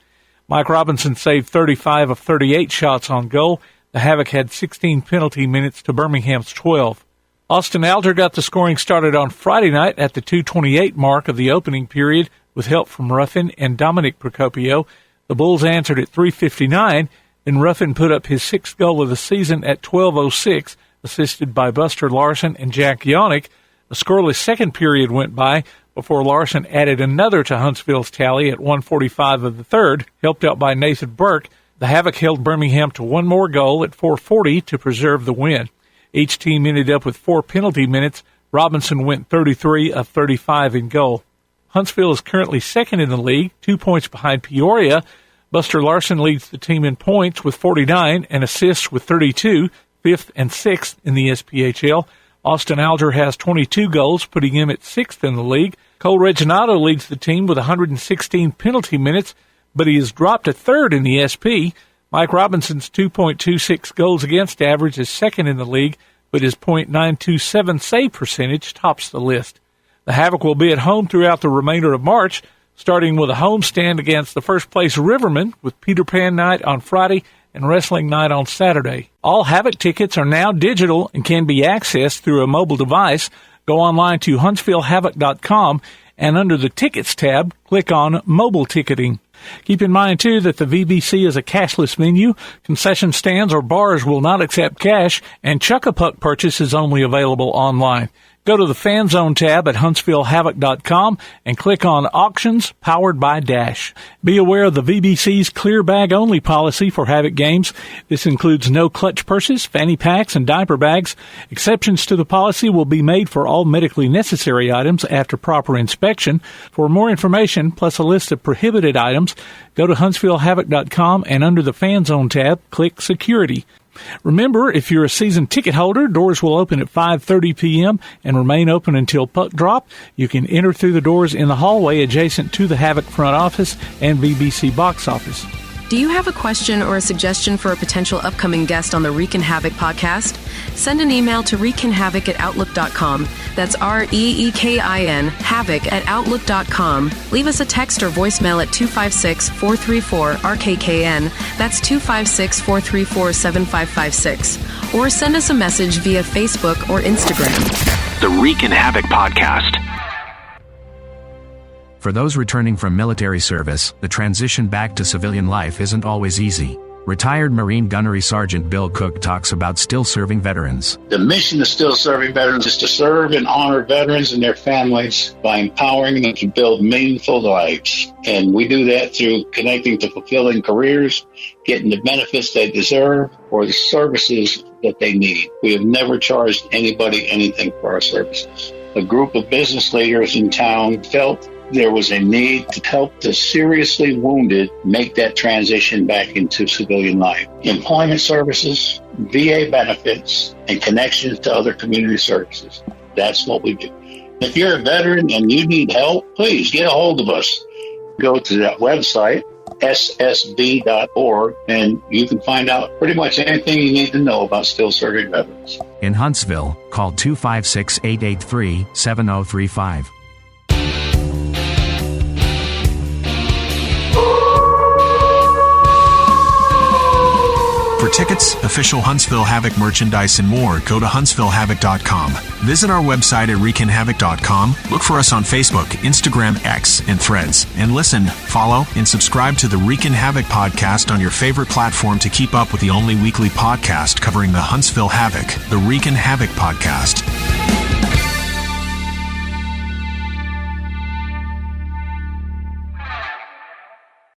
Speaker 5: Mike Robinson saved 35 of 38 shots on goal. The Havoc had 16 penalty minutes to Birmingham's 12. Austin Alger got the scoring started on Friday night at the 2:28 mark of the opening period with help from Ruffin and Dominic Procopio. The Bulls answered at 3:59, and Ruffin put up his 6th goal of the season at 12:06, assisted by Buster Larson and Jack Yannick. A scoreless second period went by before Larson added another to Huntsville's tally at 1:45 of the third, helped out by Nathan Burke. The Havoc held Birmingham to 1 more goal at 4:40 to preserve the win. Each team ended up with 4 penalty minutes. Robinson went 33 of 35 in goal. Huntsville is currently second in the league, 2 points behind Peoria. Buster Larson leads the team in points with 49 and assists with 32, 5th and 6th in the SPHL. Austin Alger has 22 goals, putting him at 6th in the league. Cole Reginato leads the team with 116 penalty minutes, but he has dropped to 3rd in the SP. Mike Robinson's 2.26 goals against average is 2nd in the league, but his .927 save percentage tops the list. The Havoc will be at home throughout the remainder of March, starting with a homestand against the first-place Rivermen with Peter Pan night on Friday and wrestling night on Saturday. All Havoc tickets are now digital and can be accessed through a mobile device. Go online to HuntsvilleHavoc.com and under the Tickets tab, click on Mobile Ticketing. Keep in mind, too, that the VBC is a cashless venue. Concession stands or bars will not accept cash, and Chuck-a-Puck purchase is only available online. Go to the Fan Zone tab at HuntsvilleHavoc.com and click on Auctions Powered by Dash. Be aware of the VBC's clear bag only policy for Havoc games. This includes no clutch purses, fanny packs, and diaper bags. Exceptions to the policy will be made for all medically necessary items after proper inspection. For more information, plus a list of prohibited items, go to HuntsvilleHavoc.com and under the Fan Zone tab, click Security. Remember, if you're a season ticket holder, doors will open at 5:30 p.m. and remain open until puck drop. You can enter through the doors in the hallway adjacent to the Havoc front office and VBC box office.
Speaker 14: Do you have a question or a suggestion for a potential upcoming guest on the Reekin Havoc podcast? Send an email to reekinhavoc@outlook.com. That's REEKIN havoc@outlook.com. Leave us a text or voicemail at 256-434-RKKN. That's 256-434-7556. Or send us a message via Facebook or Instagram.
Speaker 15: The Reekin Havoc podcast.
Speaker 16: For those returning from military service, the transition back to civilian life isn't always easy. Retired Marine Gunnery Sergeant Bill Cook talks about still serving veterans.
Speaker 17: The mission of still serving veterans is to serve and honor veterans and their families by empowering them to build meaningful lives. And we do that through connecting to fulfilling careers, getting the benefits they deserve, or the services that they need. We have never charged anybody anything for our services. A group of business leaders in town felt there was a need to help the seriously wounded make that transition back into civilian life. Employment services, VA benefits, and connections to other community services. That's what we do. If you're a veteran and you need help, please get a hold of us. Go to that website, ssv.org, and you can find out pretty much anything you need to know about still serving veterans.
Speaker 16: In Huntsville, call 256-883-7035.
Speaker 18: For tickets, official Huntsville Havoc merchandise, and more, go to HuntsvilleHavoc.com. Visit our website at ReekinHavoc.com. Look for us on Facebook, Instagram, X, and Threads. And listen, follow, and subscribe to the Reekin Havoc podcast on your favorite platform to keep up with the only weekly podcast covering the Huntsville Havoc, the Reekin Havoc podcast.